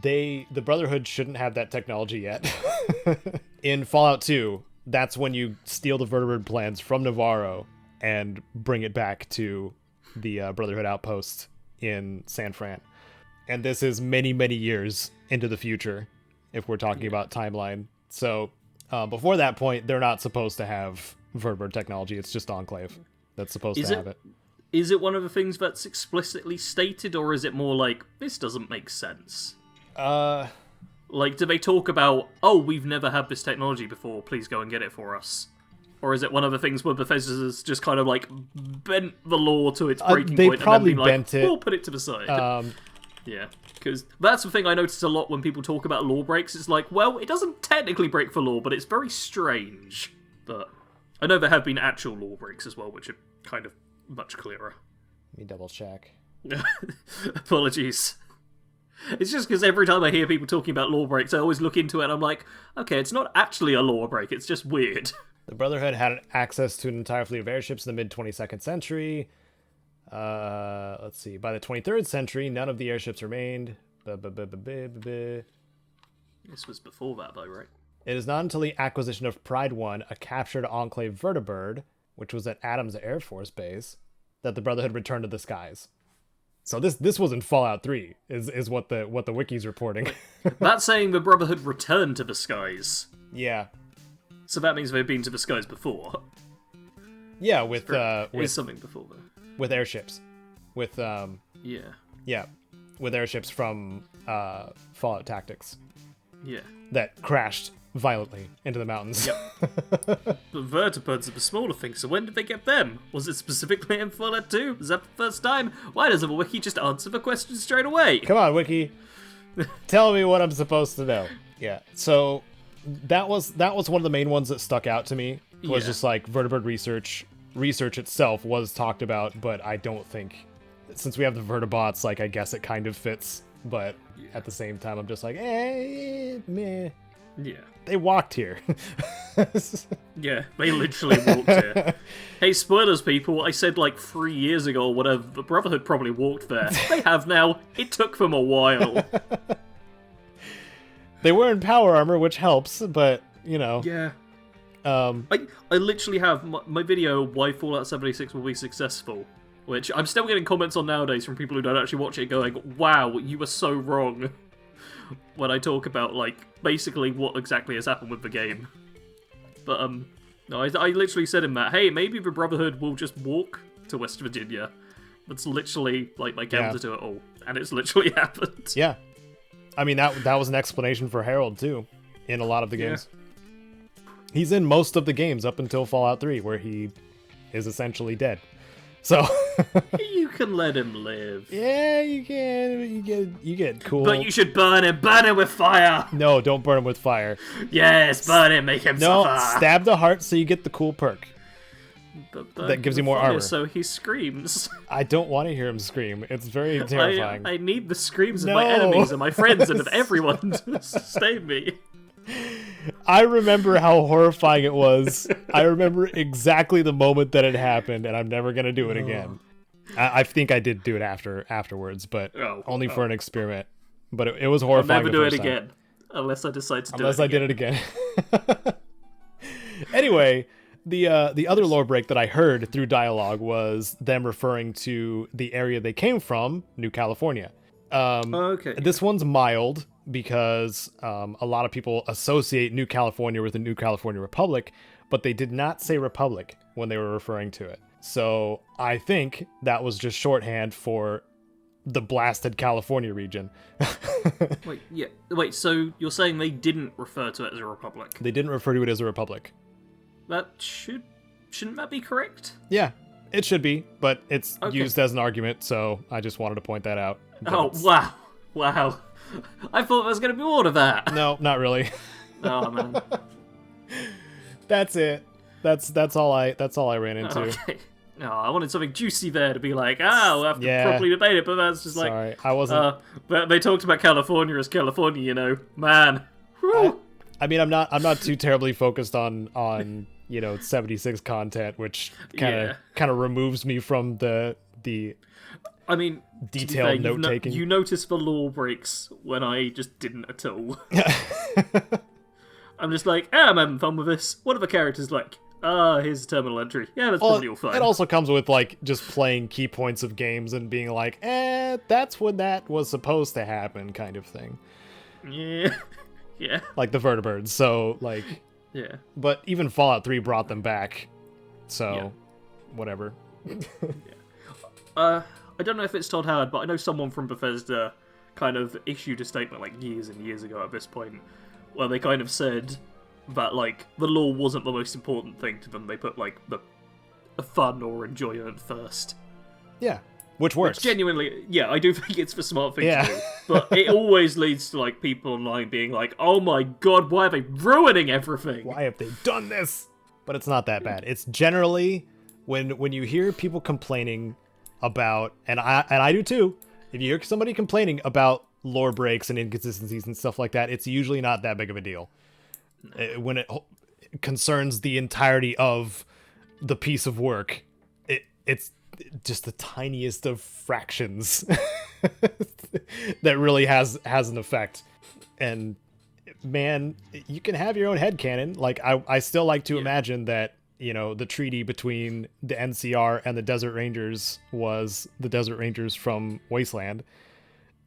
the Brotherhood shouldn't have that technology yet. In Fallout 2, that's when you steal the vertibird plans from Navarro and bring it back to the Brotherhood outpost in San Fran. And this is many, many years into the future, if we're talking about timeline. So before that point, they're not supposed to have vertibird technology. It's just Enclave that's supposed to have it. Is it one of the things that's explicitly stated, or is it more like, this doesn't make sense? Like, do they talk about, oh, we've never had this technology before, please go and get it for us? Or is it one of the things where Bethesda's just kind of, like, bent the law to its breaking they point probably and then been bent like, it. we'll put it to the side. Yeah, because that's the thing I noticed a lot when people talk about law breaks. It's like, well, it doesn't technically break the law, but it's very strange. But I know there have been actual law breaks as well, which are kind of much clearer. Let me double check. Apologies. It's just because every time I hear people talking about law breaks, I always look into it and I'm like, okay, it's not actually a law break, it's just weird. The Brotherhood had access to an entire fleet of airships in the mid-22nd century. Let's see. By the 23rd century, none of the airships remained. This was before that, though, right? It is not until the acquisition of Pride 1, a captured Enclave vertibird, which was at Adams Air Force Base, that the Brotherhood returned to the skies. So this was in Fallout 3, is what the wiki's reporting. That's saying the Brotherhood returned to the skies. Yeah. So that means they've been to the skies before. Yeah, with something before though. With airships. With Yeah. With airships from Fallout Tactics. Yeah. That crashed violently into the mountains. Yep. But vertibirds are the smaller things, so when did they get them? Was it specifically in Fallout 2? Is that the first time? Why doesn't the wiki just answer the question straight away? Come on, wiki. Tell me what I'm supposed to know. Yeah. So that was one of the main ones that stuck out to me. Was just like vertibird research. Research itself was talked about, but I don't think, since we have the vertibots, like I guess it kind of fits. But at the same time, I'm just like, meh. Yeah. They walked here. Yeah, they literally walked here. Hey, spoilers, people. I said like 3 years ago or whatever, the Brotherhood probably walked there. They have now. It took them a while. They were in power armor, which helps, but, you know. Yeah. I literally have my video, Why Fallout 76 Will Be Successful, which I'm still getting comments on nowadays from people who don't actually watch it going, wow, you were so wrong. When I talk about, like, basically what exactly has happened with the game. But, no, I literally said in that, hey, maybe the Brotherhood will just walk to West Virginia. That's literally, like, my counter to it all. And it's literally happened. Yeah. I mean, that was an explanation for Harold, too, in a lot of the games. He's in most of the games up until Fallout 3, where he is essentially dead. So you can let him live. Yeah, you can. You get cool. But you should burn him with fire. No, don't burn him with fire. Yes, burn him, make him suffer. No, stab the heart so you get the cool perk. But that gives you more armor. So he screams. I don't want to hear him scream. It's very terrifying. I need the screams of my enemies and my friends and of everyone to sustain me. I remember how horrifying it was. I remember exactly the moment that it happened, and I'm never going to do it again. I think I did do it afterwards, but only for an experiment. But it was horrifying. I'll never do it again, unless I decide to do it again. Unless I did it again. Anyway, the other lore break that I heard through dialogue was them referring to the area they came from, New California. Okay. This one's mild, because a lot of people associate New California with the New California Republic, but they did not say Republic when they were referring to it. So I think that was just shorthand for the blasted California region. Wait, so you're saying they didn't refer to it as a republic? They didn't refer to it as a republic. That shouldn't that be correct? Yeah, it should be, but it's used as an argument, so I just wanted to point that out. Wow. I thought there was going to be more to that. No, not really. Oh, man. That's it. That's all I ran into. Okay. No, I wanted something juicy there to be like, we'll have to properly debate it, but that's just like... Sorry, I wasn't... but they talked about California as California, you know. Man. I mean, I'm not too terribly focused on 76 content, which kind of removes me from the I mean, detailed note taking. You notice the law breaks when I just didn't at all. I'm just like, I'm having fun with this. What are the characters like? Here's a terminal entry. Yeah, that's probably all fine. It also comes with like just playing key points of games and being like, that's when that was supposed to happen, kind of thing. Yeah. Yeah. Like the vertebrates. So like, yeah. But even Fallout 3 brought them back. So, whatever. I don't know if it's Todd Howard, but I know someone from Bethesda kind of issued a statement like years and years ago at this point, where they kind of said that like the law wasn't the most important thing to them. They put like the fun or enjoyment first. Yeah, which works. Which genuinely, I do think it's the smart thing to do. But it always leads to like people online being like, "Oh my god, why are they ruining everything? Why have they done this?" But it's not that bad. It's generally when you hear people complaining about, and I do too. If you hear somebody complaining about lore breaks and inconsistencies and stuff like that, it's usually not that big of a deal. When it concerns the entirety of the piece of work, it's just the tiniest of fractions that really has an effect. And man, you can have your own headcanon. Like I still like to imagine that, the treaty between the NCR and the Desert Rangers was the Desert Rangers from Wasteland.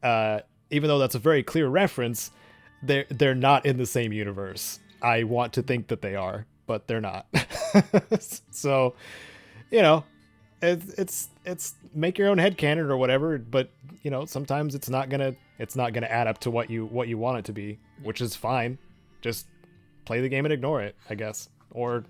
Even though that's a very clear reference, they're not in the same universe. I want to think that they are, but they're not. So, it's make your own headcanon or whatever, but sometimes it's not gonna add up to what you want it to be, which is fine. Just play the game and ignore it, I guess, or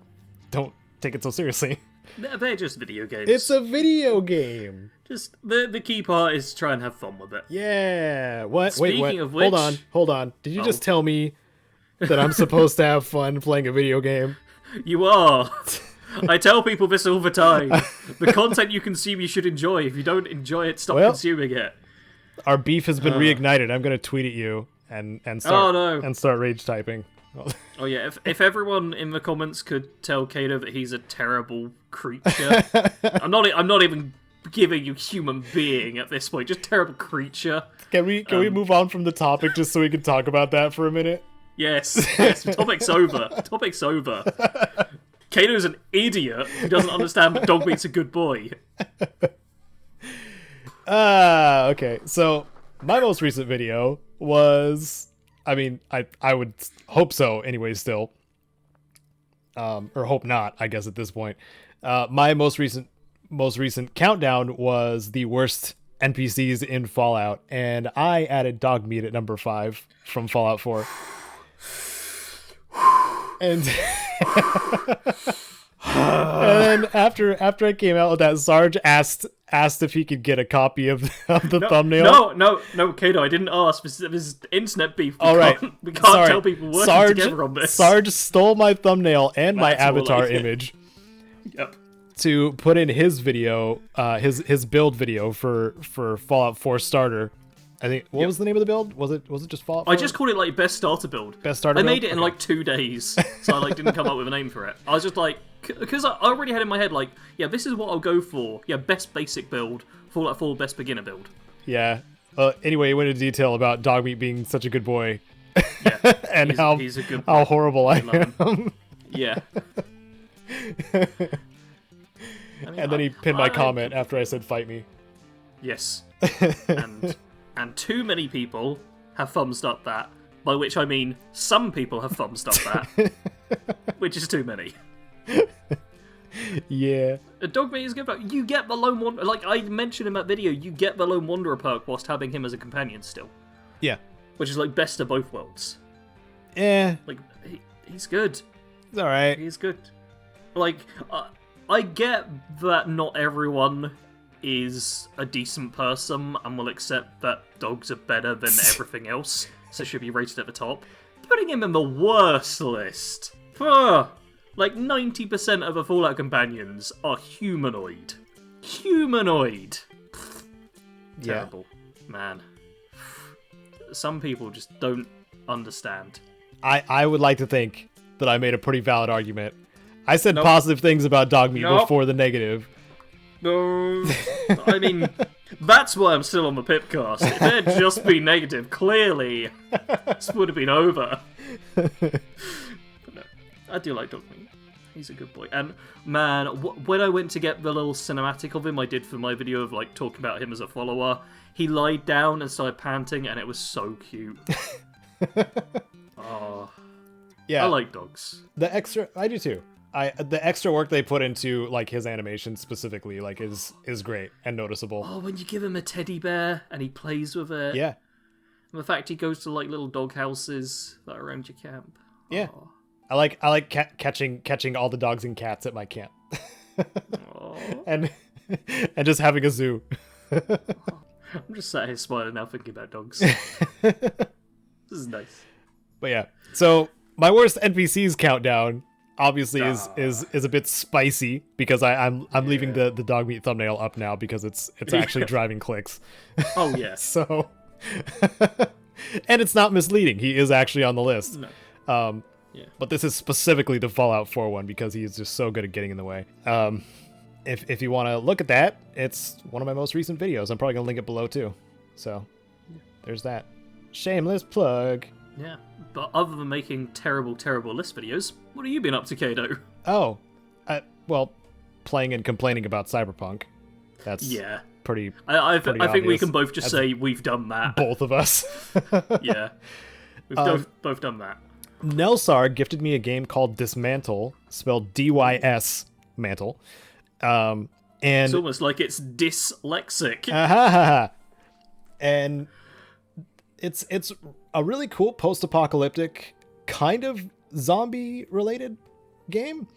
don't take it so seriously. They're just video games. It's a video game. Just the key part is try and have fun with it. Yeah. What? Speaking Wait. of which, hold on. Did you just tell me that I'm supposed to have fun playing a video game? You are. I tell people this all the time. The content you consume, you should enjoy. If you don't enjoy it, stop consuming it. Our beef has been reignited. I'm gonna tweet at you and start rage typing. Oh yeah, if everyone in the comments could tell Caedo that he's a terrible creature. I'm not even giving you human being at this point, just terrible creature. Can we move on from the topic just so we can talk about that for a minute? Yes, topic's over. Topic's over. Caedo's an idiot who doesn't understand that Dogmeat's a good boy. Okay, so my most recent video was, I mean, I would hope so anyway still. Or hope not, I guess at this point. My most recent countdown was the worst NPCs in Fallout, and I added Dogmeat at number 5 from Fallout 4. And and then after I came out with that, Sarge asked if he could get a copy of the thumbnail. No, Caedo, I didn't ask. This is internet beef. We can't tell people working together on this. Sarge stole my thumbnail and my avatar image. Yep. To put in his video, his build video for Fallout 4 starter. I think what was the name of the build? Was it just Fallout 4? I just called it like best starter build. Best starter build? I made it in like 2 days, so I didn't come up with a name for it. I was just like, because I already had in my head like, this is what I'll go for. Yeah, best basic build, Fallout 4 best beginner build. Yeah. Anyway, he went into detail about Dogmeat being such a good boy. Yeah. And he's a good boy. How horrible I am. Yeah. And then he pinned my comment after I said fight me. Yes. And too many people have thumbs up that, by which I mean some people have thumbs up that, which is too many. Yeah. Dogmeat is good, but you get the Lone Wanderer, like I mentioned in that video, you get the Lone Wanderer perk whilst having him as a companion still. Yeah. Which is like best of both worlds. Yeah. Like, he's good. He's alright. He's good. Like, I get that not everyone is a decent person and will accept that dogs are better than everything else, so should be rated at the top. Putting him in the worst list. Like 90% of the Fallout companions are humanoid. Humanoid. Terrible, man. Some people just don't understand. I would like to think that I made a pretty valid argument. I said positive things about Dogmeat before the negative. No, I mean, that's why I'm still on the Pipcast. If it had just been negative, clearly this would have been over. But no, I do like Dogmeat. He's a good boy. And man, when I went to get the little cinematic of him I did for my video of like talking about him as a follower, he lied down and started panting, and it was so cute. Oh, yeah, I like dogs. I do too. The extra work they put into like his animation specifically like is great and noticeable. Oh, when you give him a teddy bear and he plays with it. Yeah. And the fact he goes to like little dog houses that are around your camp. Yeah. Oh. I like catching all the dogs and cats at my camp. and just having a zoo. I'm just sat here smiling now thinking about dogs. This is nice. But yeah. So my worst NPCs countdown obviously is a bit spicy because I'm leaving the Dogmeat thumbnail up now because it's actually driving clicks. Oh yeah. So and it's not misleading. He is actually on the list. No. But this is specifically the Fallout 4 one because he is just so good at getting in the way. If you want to look at that, it's one of my most recent videos. I'm probably gonna link it below too. So there's that. Shameless plug. Yeah, but other than making terrible list videos, what have you been up to, Caedo? Oh, well, playing and complaining about Cyberpunk. That's pretty. I think we can both just say we've done that. Both of us. Yeah, we've both done that. Nelsar gifted me a game called Dismantle, spelled D-Y-S Mantle. And it's almost like it's dyslexic. And it's a really cool post-apocalyptic kind of zombie-related game.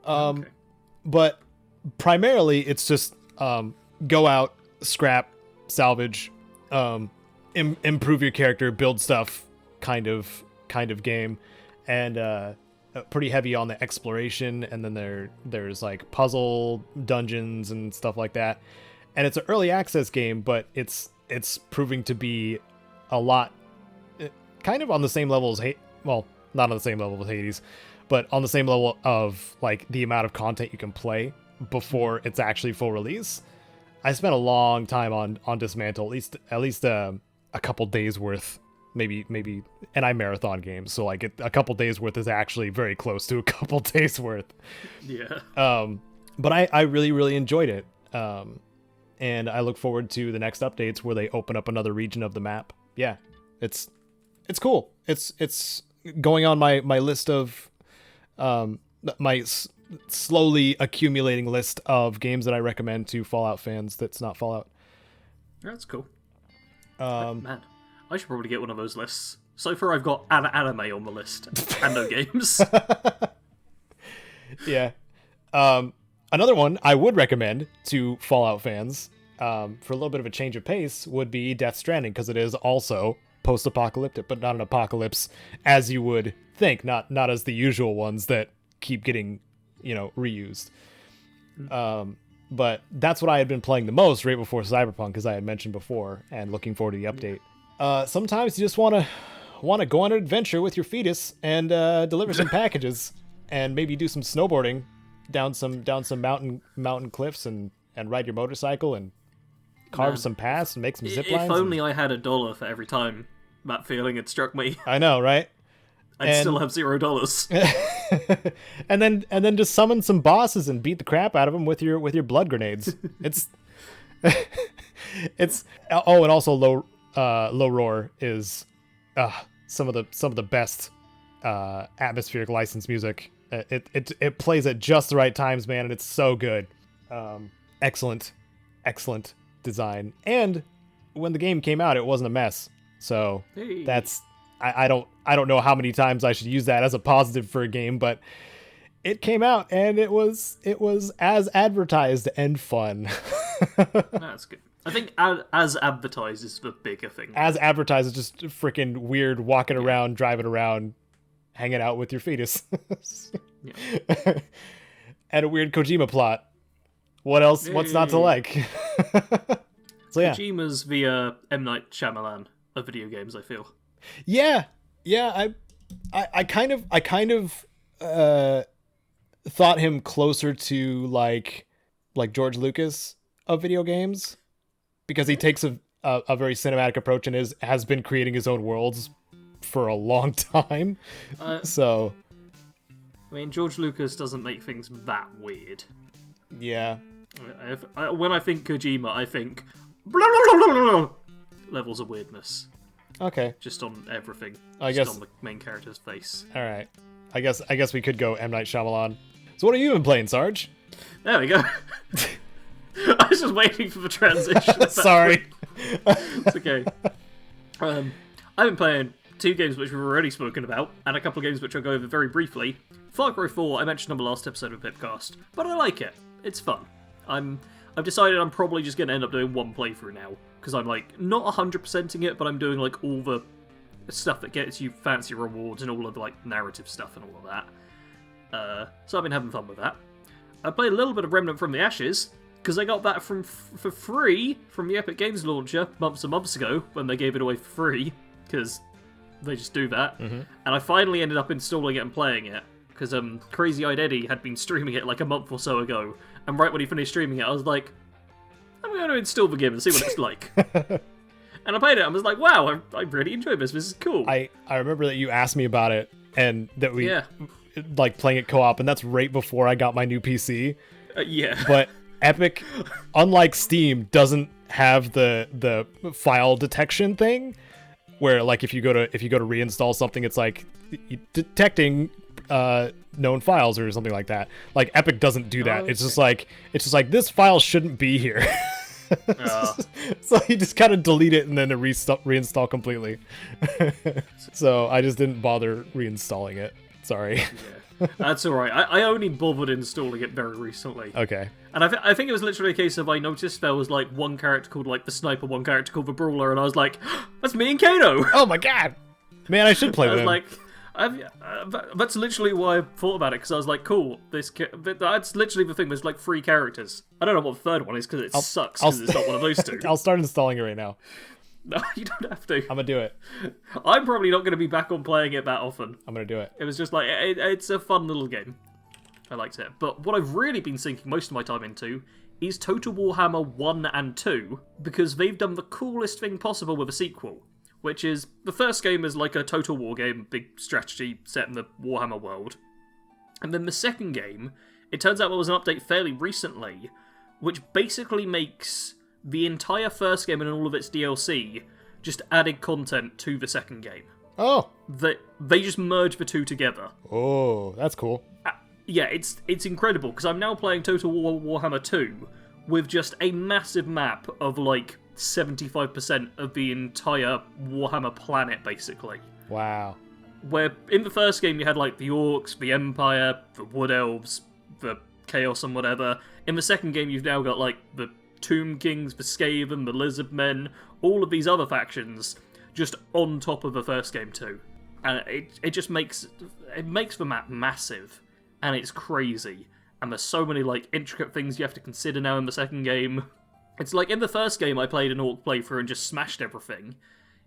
But primarily it's just go out, scrap, salvage, improve your character, build stuff kind of game, and pretty heavy on the exploration, and then there's like puzzle dungeons and stuff like that. And it's an early access game, but it's proving to be a lot kind of on the same level as well, not on the same level as Hades, but on the same level of like the amount of content you can play before it's actually full release. I spent a long time on Dismantle, at least a couple days worth, maybe, and I marathon games, so like a couple days worth is actually very close to a couple days worth. Yeah. But I really enjoyed it. And I look forward to the next updates where they open up another region of the map. Yeah, it's cool. It's going on my list of my slowly accumulating list of games that I recommend to Fallout fans. That's not Fallout. That's cool. Man, I should probably get one of those lists. So far, I've got an anime on the list and no games. Yeah. Another one I would recommend to Fallout fans, for a little bit of a change of pace, would be Death Stranding, because it is also post-apocalyptic, but not an apocalypse as you would think, not as the usual ones that keep getting, reused. But that's what I had been playing the most right before Cyberpunk, as I had mentioned before, and looking forward to the update. Sometimes you just want to go on an adventure with your fetus and deliver some packages, and maybe do some snowboarding down some mountain cliffs, and ride your motorcycle and carve some paths and make some zip lines. If only I had $1 for every time that feeling had struck me. I know, right? I'd still have $0. and then just summon some bosses and beat the crap out of them with your blood grenades. It's and also low roar is some of the best atmospheric licensed music. It plays at just the right times, man, and it's so good. Excellent design. And when the game came out, it wasn't a mess. So that's I don't know how many times I should use that as a positive for a game, but it came out and it was as advertised and fun. That's good. I think as advertised is the bigger thing. As advertised is just freaking weird, walking around, driving around, hanging out with your fetus. Yeah. And a weird Kojima plot. What else? What's not to like? So yeah. Kojima's the M. Night Shyamalan of video games, I feel. Yeah. I kind of thought him closer to like George Lucas of video games, because he takes a very cinematic approach and has been creating his own worlds for a long time. So I mean, George Lucas doesn't make things that weird. yeah. When I think Kojima, I think levels of weirdness. Okay. Just on everything. I just guess on the main character's face. All right. I guess we could go M. Night Shyamalan. So what have you been playing, Sarge? There we go. I was just waiting for the transition. Sorry. It's okay. I've been playing 2 games which we've already spoken about, and a couple of games which I'll go over very briefly. Far Cry 4, I mentioned on the last episode of Pipcast, but I like it. It's fun. I've decided I'm probably just going to end up doing one playthrough now, because I'm like not 100%ing it, but I'm doing like all the stuff that gets you fancy rewards and all of the like narrative stuff and all of that. So I've been having fun with that. I played a little bit of Remnant from the Ashes, because I got that for free from the Epic Games launcher months and months ago, when they gave it away for free, because they just do that. And I finally ended up installing it and playing it, because Crazy Eyed Eddie had been streaming it like a month or so ago, and right when he finished streaming it, I was like, I'm going to install the game and see what it's like. And I played it, and I was like, wow, I really enjoyed this is cool. I remember that you asked me about it, and that we like playing it co-op, and that's right before I got my new PC. Yeah. But Epic, unlike Steam, doesn't have the file detection thing, where like if you go to reinstall something, it's like detecting known files or something like that. Like Epic doesn't do that. Okay. It's just like this file shouldn't be here. So you just kind of delete it and then reinstall completely. So I just didn't bother reinstalling it. Sorry. Yeah. That's alright. I only bothered installing it very recently. Okay. And I think it was literally a case of I noticed there was like one character called like the Sniper, one character called the Brawler, and I was like, that's me and Caedo! Oh my god! Man, I should play with him. I was like, that's literally why I thought about it, because I was like, cool, that's literally the thing, there's like 3 characters. I don't know what the third one is, because it sucks, because it's not one of those 2. I'll start installing it right now. No, you don't have to. I'm gonna do it. I'm probably not going to be back on playing it that often. I'm gonna do it. It was just like, it's a fun little game. I liked it. But what I've really been sinking most of my time into is Total Warhammer 1 and 2, because they've done the coolest thing possible with a sequel, which is, the first game is like a Total War game, big strategy set in the Warhammer world. And then the second game, it turns out there was an update fairly recently, which basically makes the entire first game and all of its DLC just added content to the second game. Oh. They just merge the 2 together. Oh, that's cool. Yeah, it's incredible, because I'm now playing Total War Warhammer 2 with just a massive map of like 75% of the entire Warhammer planet, basically. Wow. Where in the first game you had like the Orcs, the Empire, the Wood Elves, the Chaos and whatever. In the second game you've now got like the Tomb Kings, the Skaven, the Lizard Men, all of these other factions just on top of the first game too. And it just makes the map massive, and it's crazy. And there's so many like intricate things you have to consider now in the second game. It's like in the first game I played an Orc playthrough and just smashed everything.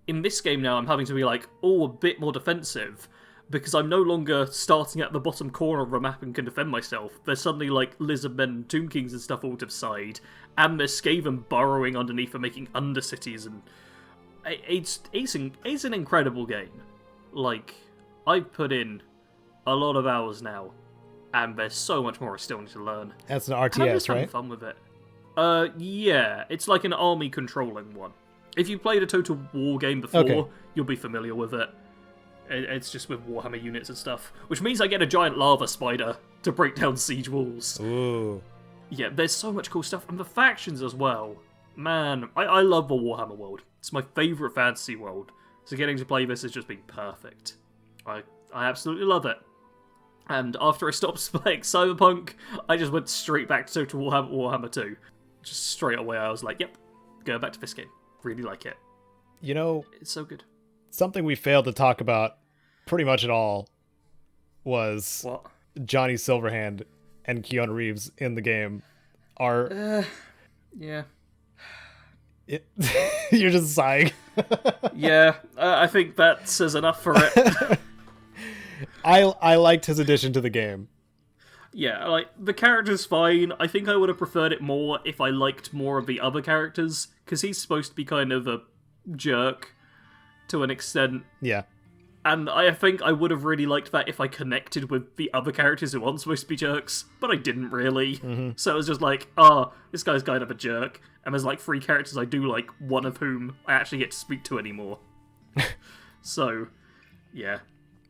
In this game now I'm having to be like, a bit more defensive, because I'm no longer starting at the bottom corner of the map and can defend myself. There's suddenly like Lizard Men and Tomb Kings and stuff all to the side, and there's Skaven burrowing underneath and making undercities, and it's an incredible game. Like, I've put in a lot of hours now, and there's so much more I still need to learn. That's an I'm RTS, just having right? fun with it. Yeah, it's like an army controlling one. If you played a Total War game before, you'll be familiar with it. It's just with Warhammer units and stuff, which means I get a giant lava spider to break down siege walls. Ooh. Yeah, there's so much cool stuff, and the factions as well. Man, I love the Warhammer world. It's my favourite fantasy world, so getting to play this has just been perfect. I absolutely love it. And after I stopped playing Cyberpunk, I just went straight back to Total Warhammer 2. Just straight away, I was like, yep, go back to this game. Really like it. You know, it's so good. Something we failed to talk about pretty much at all was What? Johnny Silverhand and Keanu Reeves in the game are... Yeah. You're just sighing. Yeah, I think that says enough for it. I liked his addition to the game. Yeah, like, the character's fine. I think I would have preferred it more if I liked more of the other characters, because he's supposed to be kind of a jerk to an extent. Yeah. And I think I would have really liked that if I connected with the other characters who aren't supposed to be jerks, but I didn't really. Mm-hmm. So it was just like, this guy's kind of a jerk. And there's like 3 characters I do like, one of whom I actually get to speak to anymore. So, yeah.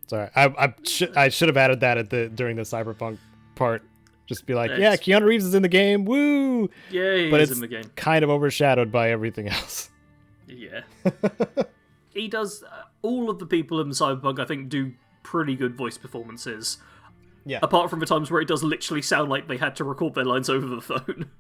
Sorry, I should have added that during the Cyberpunk part. Just be like, yeah, Keanu Reeves is in the game, woo! Yeah, but he's it's in the game. Kind of overshadowed by everything else. Yeah. He does... all of the people in Cyberpunk, I think, do pretty good voice performances. Yeah. Apart from the times where it does literally sound like they had to record their lines over the phone.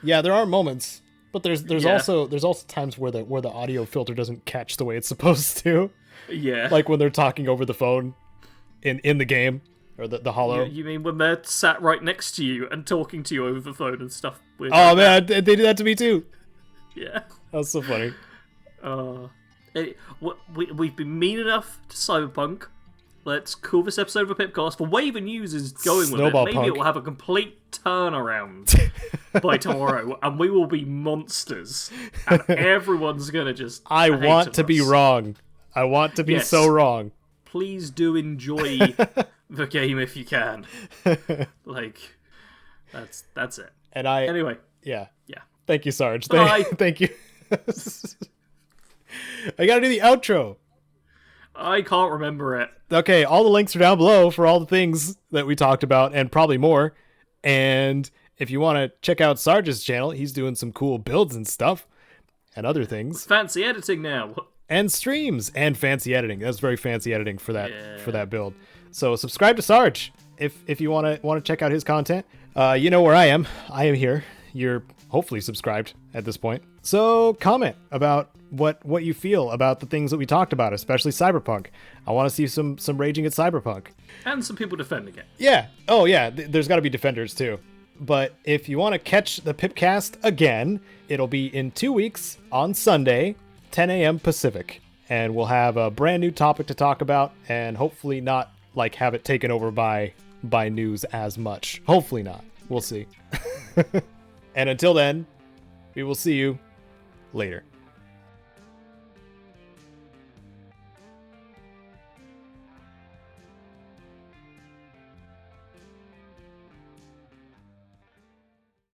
Yeah, there are moments, but there's also times where the audio filter doesn't catch the way it's supposed to. Yeah. Like when they're talking over the phone in the game, or the holo. You mean when they're sat right next to you and talking to you over the phone and stuff? Oh man, they do that to me too. Yeah. That's so funny. We've been mean enough to Cyberpunk. Let's call this episode of a Pipcast. The way the news is going Snowball with it, maybe Punk. it will have a complete turnaround by tomorrow, and we will be monsters. And everyone's gonna just. I want to be wrong. I want to be so wrong. Please do enjoy the game if you can. Like, that's it. And anyway. Yeah. Yeah. Thank you, Sarge. Bye. Thank you. I gotta do the outro. I can't remember it. Okay, all the links are down below for all the things that we talked about and probably more. And if you want to check out Sarge's channel, he's doing some cool builds and stuff and other things. Fancy editing now. And streams and fancy editing. That's very fancy editing for that build. So subscribe to Sarge if you want to check out his content. You know where I am. I am here. You're hopefully subscribed at this point. So comment about what you feel about the things that we talked about, especially Cyberpunk. I want to see some raging at Cyberpunk. And some people defending it. Yeah. Oh, yeah. There's got to be defenders, too. But if you want to catch the Pipcast again, it'll be in 2 weeks on Sunday, 10 a.m. Pacific. And we'll have a brand new topic to talk about and hopefully not like have it taken over by news as much. Hopefully not. We'll see. And until then, we will see you later.